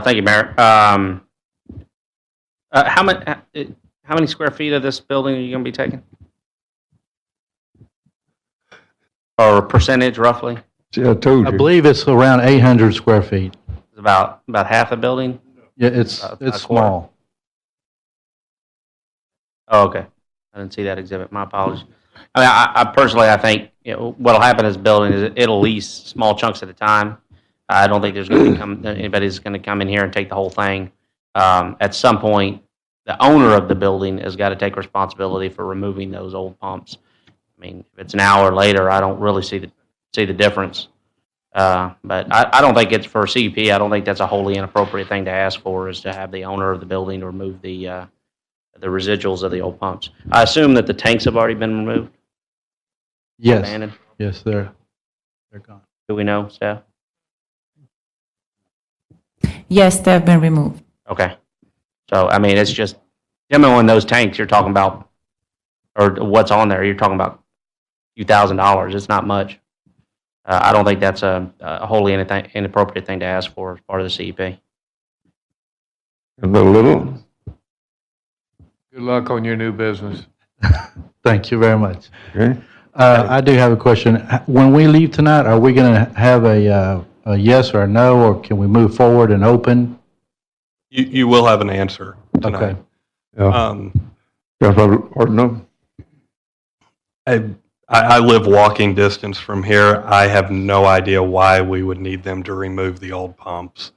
Thank you, Mayor. How many square feet of this building are you going to be taking? Or percentage, roughly? See, I told I you. believe it's around 800 square feet. It's about half a building? Yeah, it's A it's quarter? small. Oh, okay. I didn't see that exhibit. My apologies. I mean, I personally, I think what'll happen in this building is it'll lease small chunks at a time. I don't think there's going to be anybody's going to come in here and take the whole thing. At some point, the owner of the building has got to take responsibility for removing those old pumps. I mean, if it's an hour later, I don't really see the difference. But I don't think it's for CUP. I don't think that's a wholly inappropriate thing to ask for, is to have the owner of the building remove the residuals of the old pumps. I assume that the tanks have already been removed? Yes. Abandoned? Yes, they're gone. Do we know, staff? Yes, they have been removed. Okay. So, I mean, it's just, demoing those tanks you're talking about, or what's on there, you're talking about a few $1,000s. It's not much. I don't think that's a wholly inappropriate thing to ask for as part of the CEP. A little. Good luck on your new business. Thank you very much. Okay. I do have a question. When we leave tonight, are we going to have a yes or a no, or can we move forward and open? You will have an answer tonight. Okay. Councilmember Ordino? I live walking distance from here. I have no idea why we would need them to remove the old pumps.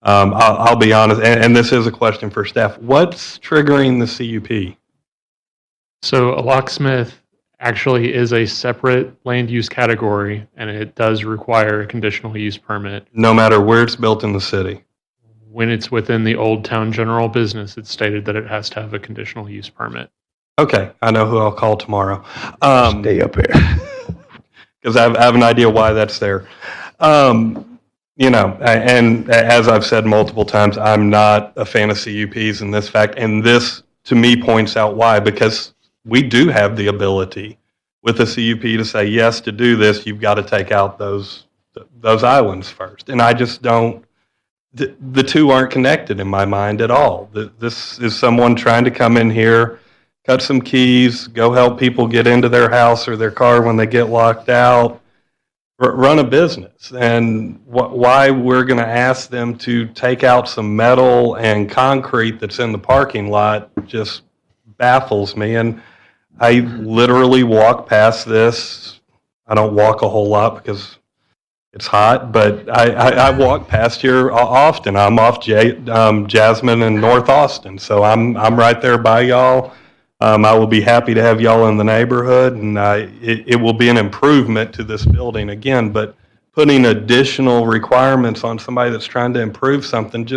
I'll be honest, and this is a question for staff. What's triggering the CUP? So a locksmith actually is a separate land use category, and it does require a conditional use permit. No matter where it's built in the city. When it's within the Old Town General Business, it's stated that it has to have a conditional use permit. Okay, I know who I'll call tomorrow. Stay up here. Because I have an idea why that's there. And as I've said multiple times, I'm not a fan of CUPs in this fact, and this to me points out why, because we do have the ability with a CUP to say, yes, to do this, you've got to take out those islands first. And I just don't, the two aren't connected in my mind at all. This is someone trying to come in here, cut some keys, go help people get into their house or their car when they get locked out, run a business. And why we're going to ask them to take out some metal and concrete that's in the parking lot just baffles me. And I literally walk past this. I don't walk a whole lot because it's hot, but I walk past here often. I'm off Jasmine and North Austin, so I'm right there by y'all. I will be happy to have y'all in the neighborhood, and it will be an improvement to this building again. But putting additional requirements on somebody that's trying to improve something,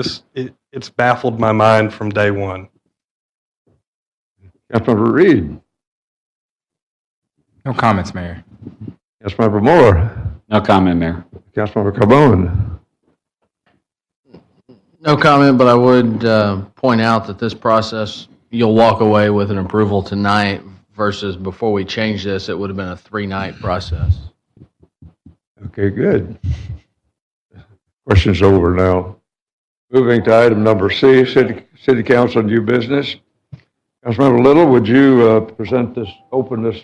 it's baffled my mind from day one. Councilmember Reed? No comments, Mayor. Councilmember Moore? No comment, Mayor. Councilmember Carbone? No comment, but I would point out that this process, you'll walk away with an approval tonight versus before we change this, it would have been a 3-night process. Okay, good. Question's over now. Moving to item number C, City Council new business. Councilmember Little, would you present this, open this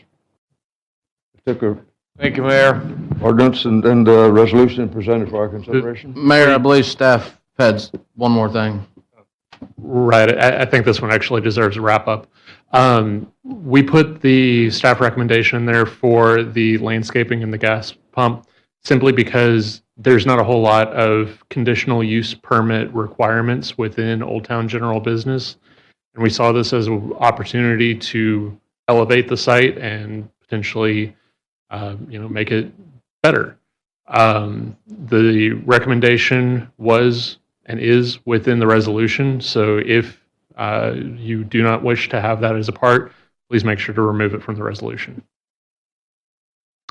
particular Thank you, Mayor. ordinance and resolution presented for our consideration? Mayor, I believe staff had one more thing. Right. I think this one actually deserves a wrap-up. We put the staff recommendation in there for the landscaping and the gas pump. simply because there's not a whole lot of conditional use permit requirements within Old Town General Business. And we saw this as an opportunity to elevate the site and potentially, make it better. The recommendation was and is within the resolution. So if you do not wish to have that as a part, please make sure to remove it from the resolution.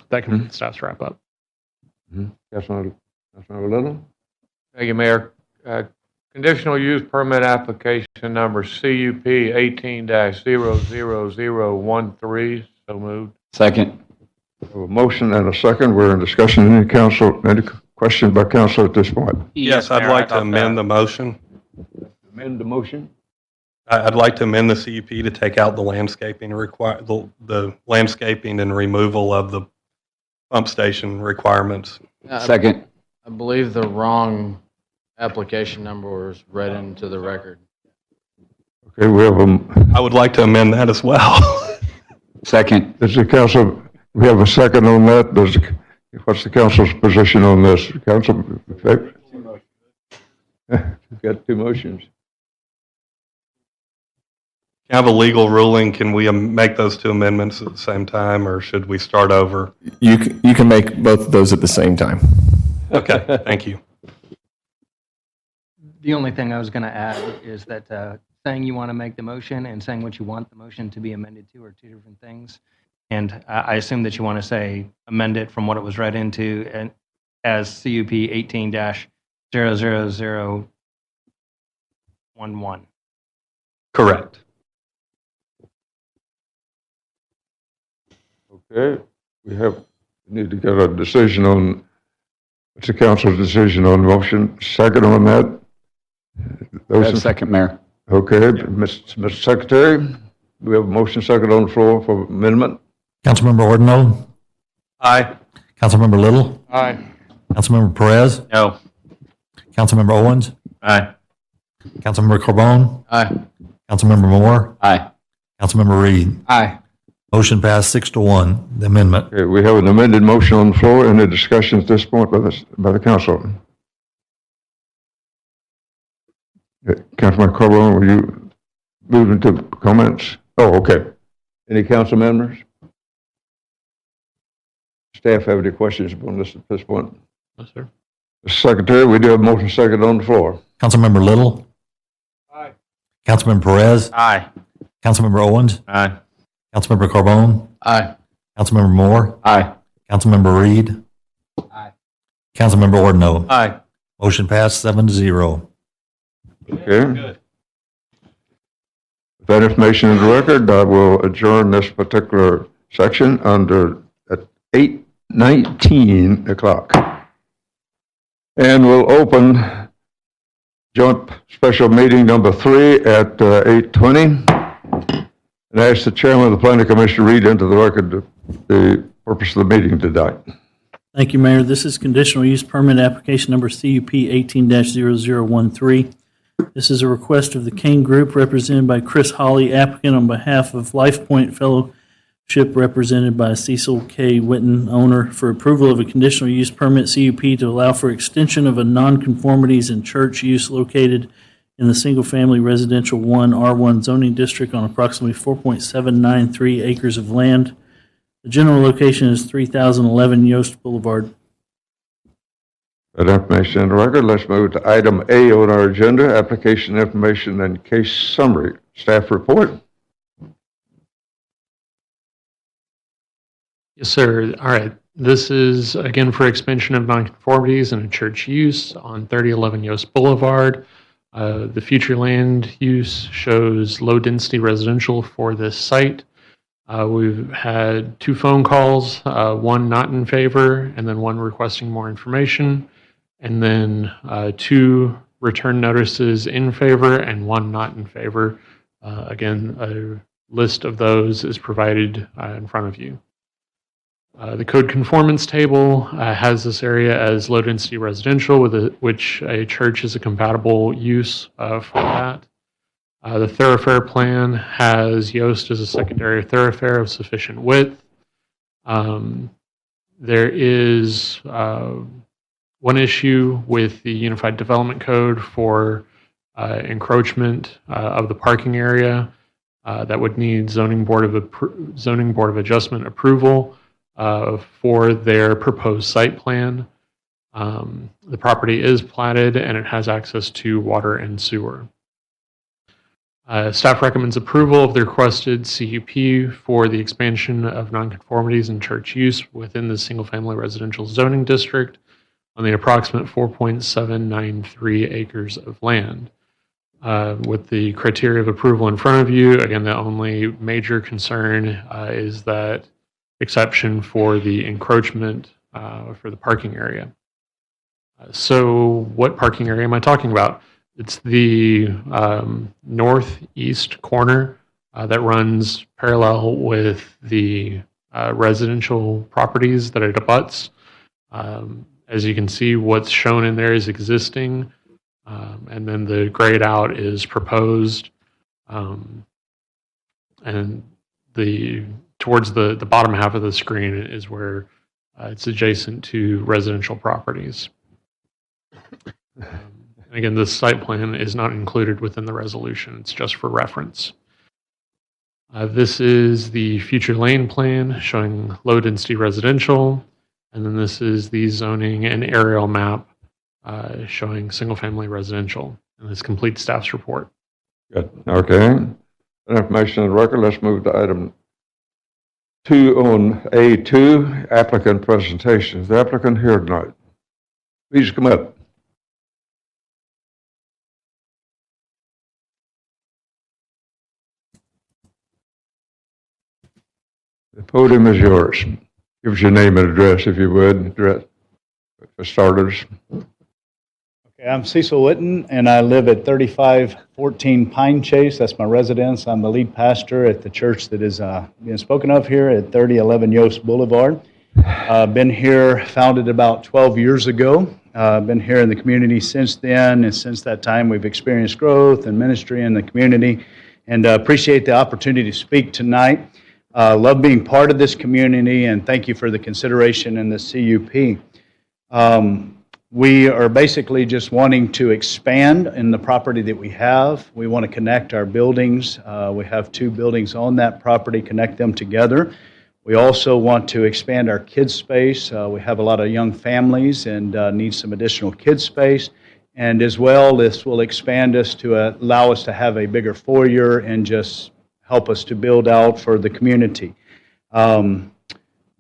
That completes staff's wrap up. Councilmember Little? Thank you, Mayor. Conditional use permit application number CUP 18-00013. So moved. Second. We have a motion and a second. We're in discussion. Any questions by council at this point? Yes, I'd like to amend the motion. Amend the motion? I'd like to amend the CUP to take out the landscaping the landscaping and removal of the pump station requirements. Second. I believe the wrong application number was read into the record. Okay, we have I would like to amend that as well. Second. Does the council, we have a second on that? What's the council's position on this? Council, we've got two motions. Can I have a legal ruling? Can we make those two amendments at the same time, or should we start over? You can make both of those at the same time. Okay, thank you. The only thing I was going to add is that saying you want to make the motion and saying what you want the motion to be amended to are two different things. And I assume that you want to say amend it from what it was read into and as CUP 18-00011. Correct. Okay, we need to get a decision on, what's the council's decision on motion? Second on that? Second, Mayor. Okay, Mr. Secretary, we have a motion second on the floor for amendment. Councilmember Ordino? Aye. Councilmember Little? Aye. Councilmember Perez? No. Councilmember Owens? Aye. Councilmember Carbone? Aye. Councilmember Moore? Aye. Councilmember Reed? Aye. Motion passed 6-1, the amendment. Okay, we have an amended motion on the floor. Any discussion at this point by the council? Councilman Carbone, will you move into comments? Oh, okay. Any council members? Staff have any questions upon this at this point? No, sir. Mr. Secretary, we do have a motion second on the floor. Councilmember Little? Aye. Councilmember Perez? Aye. Councilmember Owens? Aye. Councilmember Carbone? Aye. Councilmember Moore? Aye. Councilmember Reed? Aye. Councilmember Ordino? Aye. Motion passed 7-0. Okay. With that information in the record, I will adjourn this particular section at 8:19 o'clock. And we'll open joint special meeting number 3 at 8:20. And I ask the chairman of the planning commission to read into the record the purpose of the meeting today. Thank you, Mayor. This is conditional use permit application number CUP 18-0013. This is a request of the Kane Group represented by Chris Hawley, applicant on behalf of Life Point Fellowship represented by Cecil K. Witten, owner, for approval of a conditional use permit CUP to allow for extension of a nonconformities in church use located in the single-family residential 1 R1 zoning district on approximately 4.793 acres of land. The general location is 3011 Yost Boulevard. That information in the record. Let's move to item A on our agenda, application information and case summary. Staff report. Yes, sir. All right. This is, again, for expansion of nonconformities in a church use on 3011 Yost Boulevard. The future land use shows low-density residential for this site. We've had 2 phone calls, one not in favor, and then one requesting more information, and then 2 return notices in favor and 1 not in favor. Again, a list of those is provided in front of you. The code conformance table has this area as low-density residential, which a church is a compatible use for that. The thoroughfare plan has Yost as a secondary thoroughfare of sufficient width. There is one issue with the Unified Development Code for encroachment of the parking area that would need zoning board of adjustment approval for their proposed site plan. The property is platted and it has access to water and sewer. Staff recommends approval of the requested CUP for the expansion of nonconformities in church use within the single-family residential zoning district on the approximate 4.793 acres of land. With the criteria of approval in front of you, again, the only major concern is that exception for the encroachment for the parking area. So what parking area am I talking about? It's the northeast corner that runs parallel with the residential properties that it abuts. As you can see, what's shown in there is existing, and then the grayed out is proposed. And towards the bottom half of the screen is where it's adjacent to residential properties. Again, this site plan is not included within the resolution. It's just for reference. This is the future lane plan showing low density residential. And then this is the zoning and aerial map showing single family residential. And this completes staff's report. Good. Okay. That information on the record. Let's move to item 2 on A2, applicant presentations. The applicant here tonight. Please come up. The podium is yours. Give us your name and address, if you would, address for starters. Okay, I'm Cecil Witten, and I live at 3514 Pine Chase. That's my residence. I'm the lead pastor at the church that is being spoken of here at 3011 Yost Boulevard. Been here, founded about 12 years ago. Been here in the community since then, and since that time we've experienced growth and ministry in the community, and appreciate the opportunity to speak tonight. Love being part of this community, and thank you for the consideration in the CUP. We are basically just wanting to expand in the property that we have. We want to connect our buildings. We have 2 buildings on that property, connect them together. We also want to expand our kids space. We have a lot of young families and need some additional kids space. And as well, this will expand us to allow us to have a bigger foyer and just help us to build out for the community.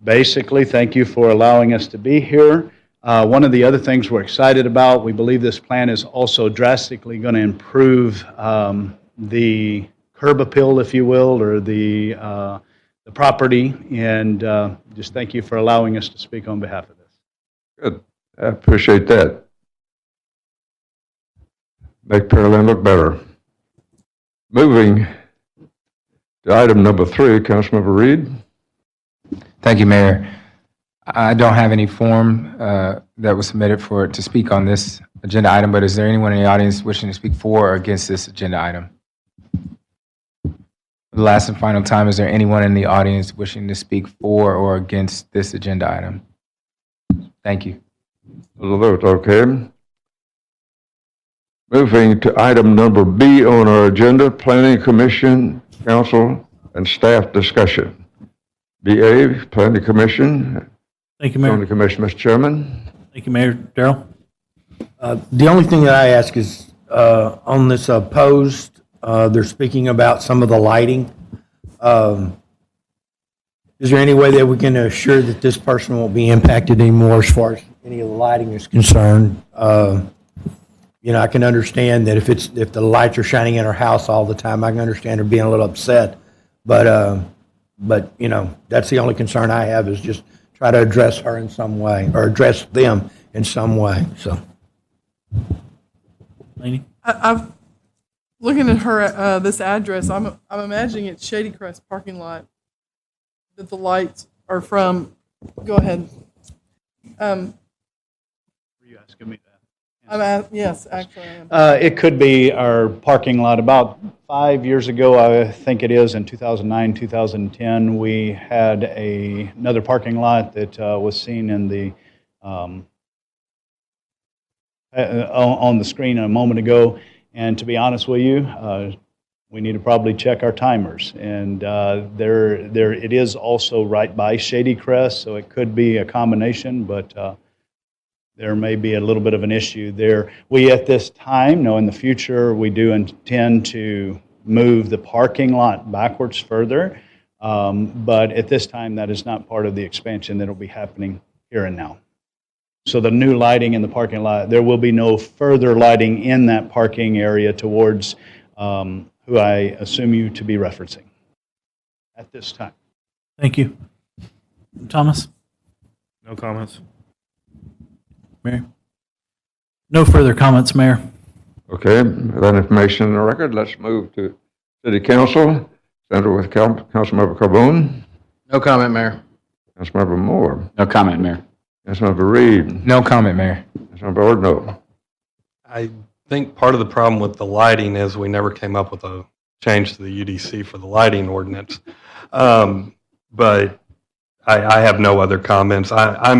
Basically, thank you for allowing us to be here. One of the other things we're excited about, we believe this plan is also drastically going to improve the curb appeal, if you will, or the property, and just thank you for allowing us to speak on behalf of this. Good. I appreciate that. Make Pearland look better. Moving to item number 3, Councilmember Reed. Thank you, Mayor. I don't have any form that was submitted to speak on this agenda item, but is there anyone in the audience wishing to speak for or against this agenda item? For the last and final time, is there anyone in the audience wishing to speak for or against this agenda item? Thank you. Vote, okay. Moving to item number B on our agenda, Planning Commission, Council, and Staff Discussion. BA, Planning Commission. Thank you, Mayor. Planning Commission, Mr. Chairman. Thank you, Mayor. Darrell? The only thing that I ask is on this post, they're speaking about some of the lighting. Is there any way that we can assure that this person won't be impacted anymore as far as any of the lighting is concerned? I can understand that if the lights are shining in her house all the time, I can understand her being a little upset. But that's the only concern I have, is just try to address her in some way, or address them in some way. So, Laney? I've looking at her this address. I'm imagining it's Shady Crest parking lot that the lights are from. Go ahead. Were you asking me that? Yes, actually I am. It could be our parking lot about 5 years ago, I think it is, in 2009, 2010, we had another parking lot that was seen in the on the screen a moment ago. And to be honest with you, we need to probably check our timers. And there it is also right by Shady Crest, so it could be a combination, but there may be a little bit of an issue there. We, at this time, know in the future, we do intend to move the parking lot backwards further, but at this time, that is not part of the expansion that will be happening here and now. So the new lighting in the parking lot, there will be no further lighting in that parking area towards who I assume you to be referencing at this time. Thank you. Thomas? No comments. Mayor? No further comments, Mayor. Okay, with that information in the record, let's move to City Council. Senator with Councilmember Carbone. No comment, Mayor. Councilmember Moore. No comment, Mayor. Councilmember Reed. No comment, Mayor. Councilmember Ordno. I think part of the problem with the lighting is we never came up with a change to the UDC for the lighting ordinance. But I have no other comments. I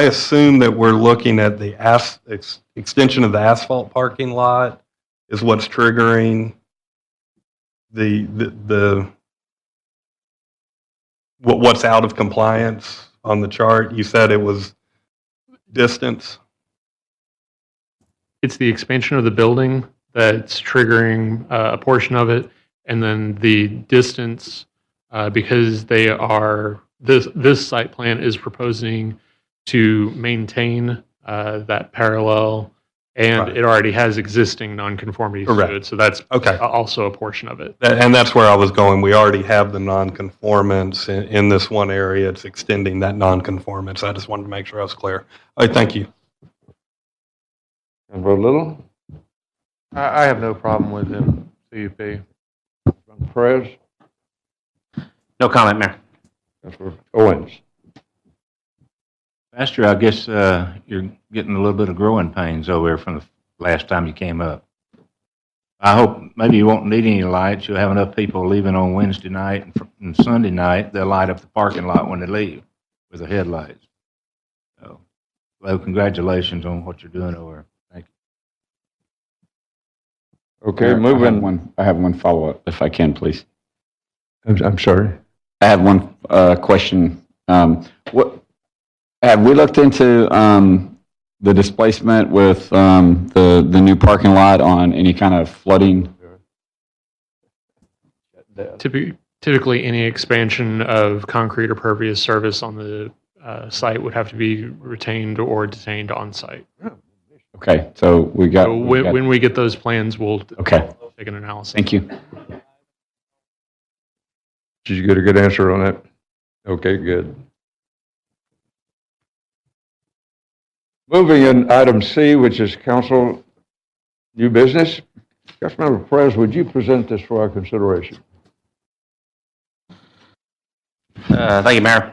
assume that we're looking at the extension of the asphalt parking lot is what's triggering what's out of compliance on the chart. You said it was distance. It's the expansion of the building that's triggering a portion of it, and then the distance, because they are, this site plan is proposing to maintain that parallel, and Right. it already has existing nonconformities to Correct. it, so that's Okay. also a portion of it. And that's where I was going. We already have the nonconformance in this one area. It's extending that nonconformance. I just wanted to make sure I was clear. All right, thank you. Councilmember Little. I have no problem with him, CUP. Perez. No comment, Mayor. Councilmember Owens. Pastor, I guess you're getting a little bit of growing pains over here from the last time you came up. I hope maybe you won't need any lights. You'll have enough people leaving on Wednesday night and Sunday night. They'll light up the parking lot when they leave with the headlights. So, well, congratulations on what you're doing over there. Thank you. Okay, moving. I have one follow-up, if I can, please. I'm sorry. I have one question. What have we looked into the displacement with the new parking lot on any kind of flooding? Typically, any expansion of concrete or pervious surface on the site would have to be retained or detained on site. Okay, so we got. So when we get those plans, we'll take an analysis. Thank you. Did you get a good answer on that? Okay, good. Moving in item C, which is council new business. Councilmember Perez, would you present this for our consideration? Thank you, Mayor.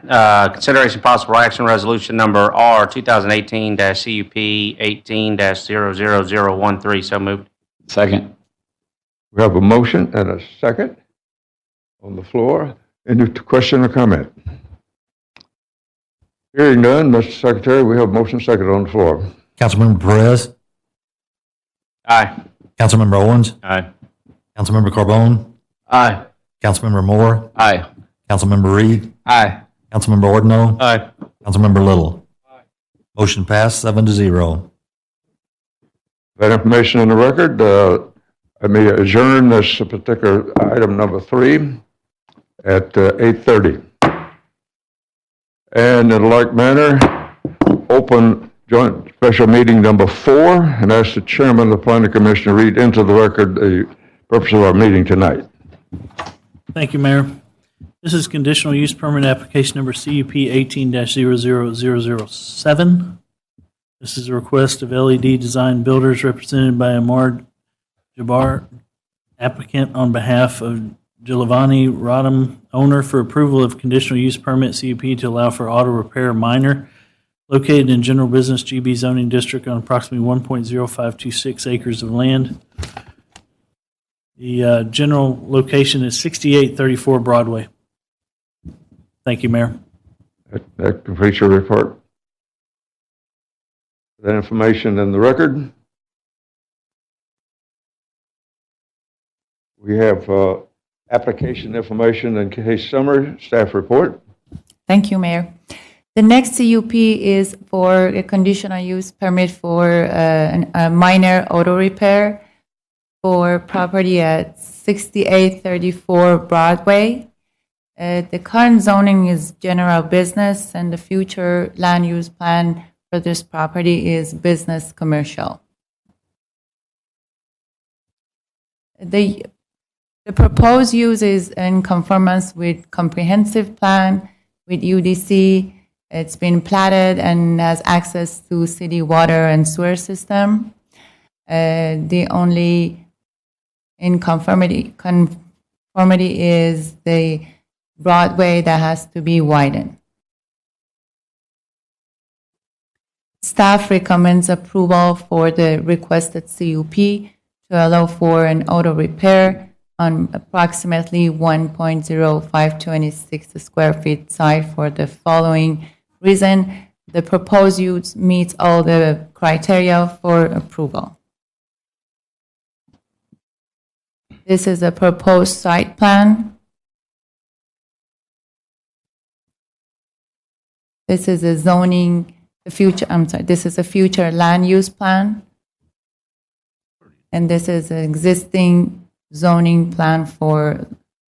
Consideration possible action resolution number R 2018-CUP 18-00013. So moved. Second. We have a motion and a second on the floor. Any question or comment? Hearing none, Mr. Secretary, we have motion second on the floor. Councilmember Perez. Aye. Councilmember Owens. Aye. Councilmember Carbone. Aye. Councilmember Moore. Aye. Councilmember Reed. Aye. Councilmember Ordno. Aye. Councilmember Little. Motion passed 7-0. That information in the record, I may adjourn this particular item number 3 at 8:30. And in like manner, open joint special meeting number 4 and ask the chairman of the planning commission to read into the record the purpose of our meeting tonight. Thank you, Mayor. This is conditional use permit application number CUP 18-00007. This is a request of LED Design Builders represented by Amar Jabbar, applicant on behalf of Giovanni Rodham, owner, for approval of conditional use permit CUP to allow for auto repair minor located in general business GB zoning district on approximately 1.0526 acres of land. The general location is 6834 Broadway. Thank you, Mayor. That completes your report. That information in the record. We have application information and case summary, staff report. Thank you, Mayor. The next CUP is for a conditional use permit for a minor auto repair for property at 6834 Broadway. The current zoning is general business, and the future land use plan for this property is business commercial. The proposed use is in conformance with comprehensive plan with UDC. It's been platted and has access to city water and sewer system. The only in conformity is the Broadway that has to be widened. Staff recommends approval for the requested CUP to allow for an auto repair on approximately 1.0526 square feet site for the following reason. The proposed use meets all the criteria for approval. This is a proposed site plan. This is a zoning, this is a future land use plan. And this is an existing zoning plan for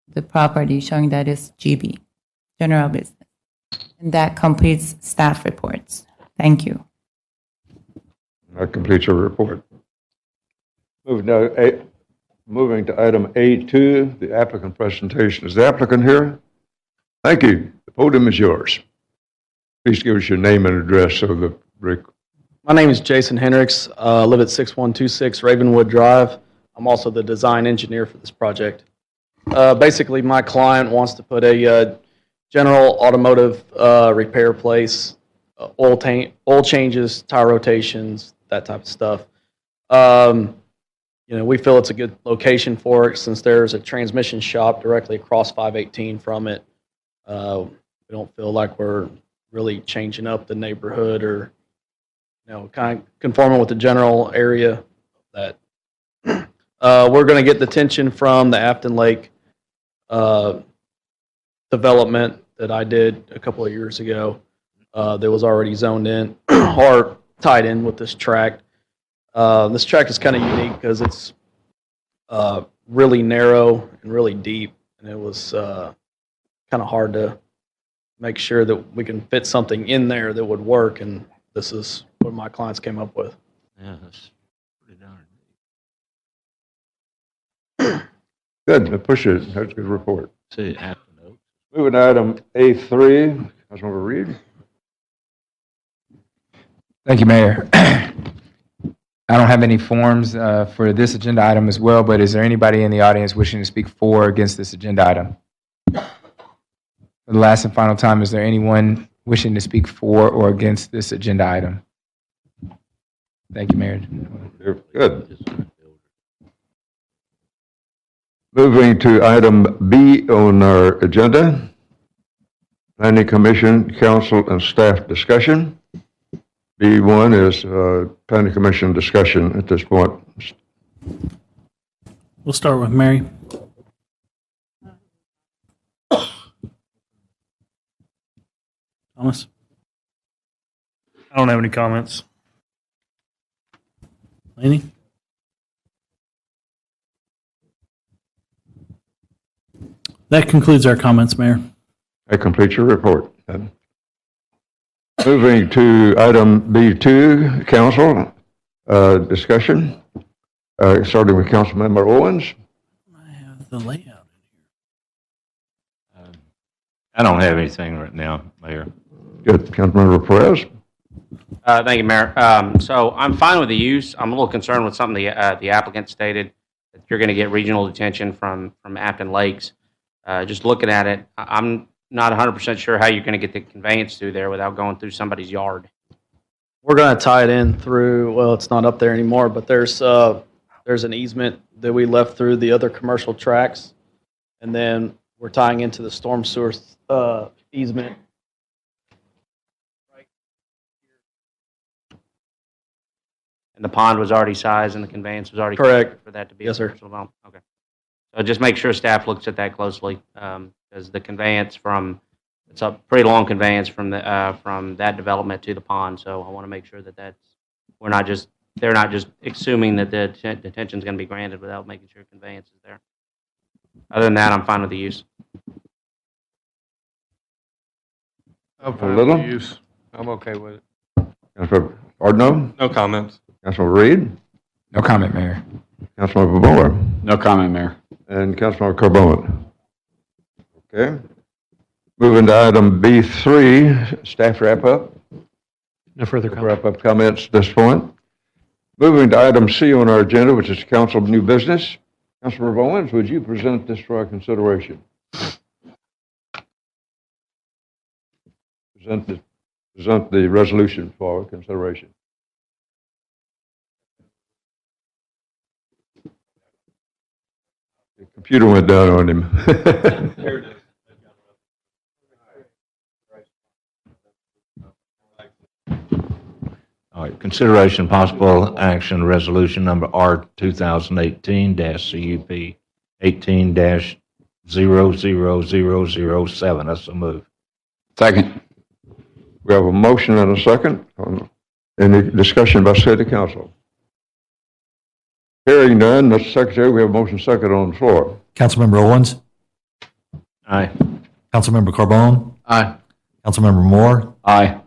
the property showing that it's GB, general business. And that completes staff reports. Thank you. That completes your report. Moving to item A2, the applicant presentation. Is the applicant here? Thank you. The podium is yours. Please give us your name and address so the My name is Jason Hendricks. I live at 6126 Ravenwood Drive. I'm also the design engineer for this project. Basically, my client wants to put a general automotive repair place, oil changes, tire rotations, that type of stuff. We feel it's a good location for it since there's a transmission shop directly across 518 from it. We don't feel like we're really changing up the neighborhood or kind of conforming with the general area that we're going to get the attention from the Afton Lake development that I did a couple of years ago that was already zoned in or tied in with this tract. This tract is kind of unique because it's really narrow and really deep, and it was kind of hard to make sure that we can fit something in there that would work, and this is what my clients came up with. Yeah, that's pretty darn good. That's a good report. See, moving to item A3, Councilmember Reed. Thank you, Mayor. I don't have any forms for this agenda item as well, but is there anybody in the audience wishing to speak for or against this agenda item? For the last and final time, is there anyone wishing to speak for or against this agenda item? Thank you, Mayor. Good. Moving to item B on our agenda, Planning Commission, Council, and Staff discussion. B1 is Planning Commission discussion at this point. We'll start with Mary. Thomas? I don't have any comments. Laney? That concludes our comments, Mayor. That completes your report. Moving to item B2, Council discussion, starting with Councilmember Owens. I have the layout. I don't have anything right now, Mayor. Good. Councilmember Perez. Thank you, Mayor. So I'm fine with the use. I'm a little concerned with something the applicant stated, that you're going to get regional detention from Afton Lakes. Just looking at it, I'm not 100% sure how you're going to get the conveyance through there without going through somebody's yard. We're going to tie it in through, well, it's not up there anymore, but there's there's an easement that we left through the other commercial tracks, and then we're tying into the storm sewer easement. And the pond was already sized and the conveyance was already Correct. for that to be Yes, a sir. commercial development? Okay. So just make sure staff looks at that closely, because the conveyance it's a pretty long conveyance from that development to the pond. So I want to make sure that they're not just assuming that the detention is going to be granted without making sure conveyance is there. Other than that, I'm fine with the use. I'm fine Little? with the use. I'm okay with it. Councilmember Ordno? No comments. Councilmember Reed? No comment, Mayor. Councilmember Mueller? No comment, Mayor. And Councilmember Carbone? Okay. Moving to item B3, staff wrap-up. No further comment. Wrap-up comments at this point. Moving to item C on our agenda, which is council new business. Councilmember Owens, would you present this for our consideration? Present the resolution for consideration. The computer went down on him. There it is. All right, consideration possible action resolution number R 2018-CUP 18-00007. That's a move. Second. We have a motion and a second. Any discussion by city council? Hearing none, Mr. Secretary, we have a motion second on the floor. Councilmember Owens? Aye. Councilmember Carbone? Aye. Councilmember Moore? Aye.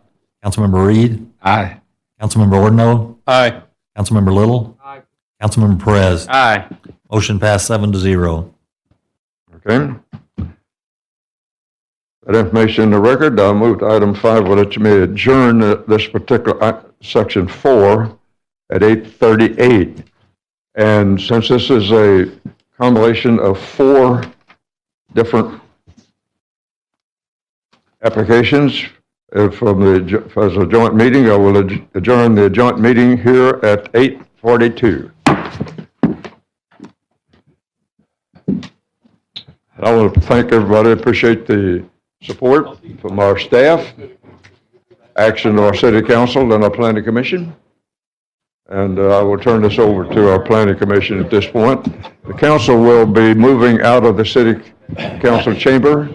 Councilmember Reed? Aye. Councilmember Ordno? Aye. Councilmember Little? Aye. Councilmember Perez? Aye. Motion passed 7-0. Okay. That information in the record, I'll move to item 5, that you may adjourn this particular section 4 at 8:38. And since this is a combination of 4 different applications from as a joint meeting, I will adjourn the joint meeting here at 8:42. I want to thank everybody, appreciate the support from our staff, action of our city council and our planning commission. And I will turn this over to our planning commission at this point. The council will be moving out of the city council chamber,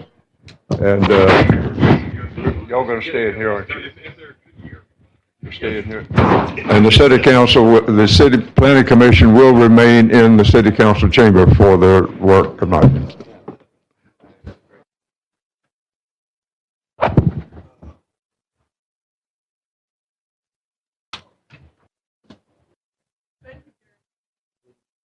and y'all going to stay in here, aren't you? You're staying here. And the city council, the city planning commission will remain in the city council chamber for their work tonight.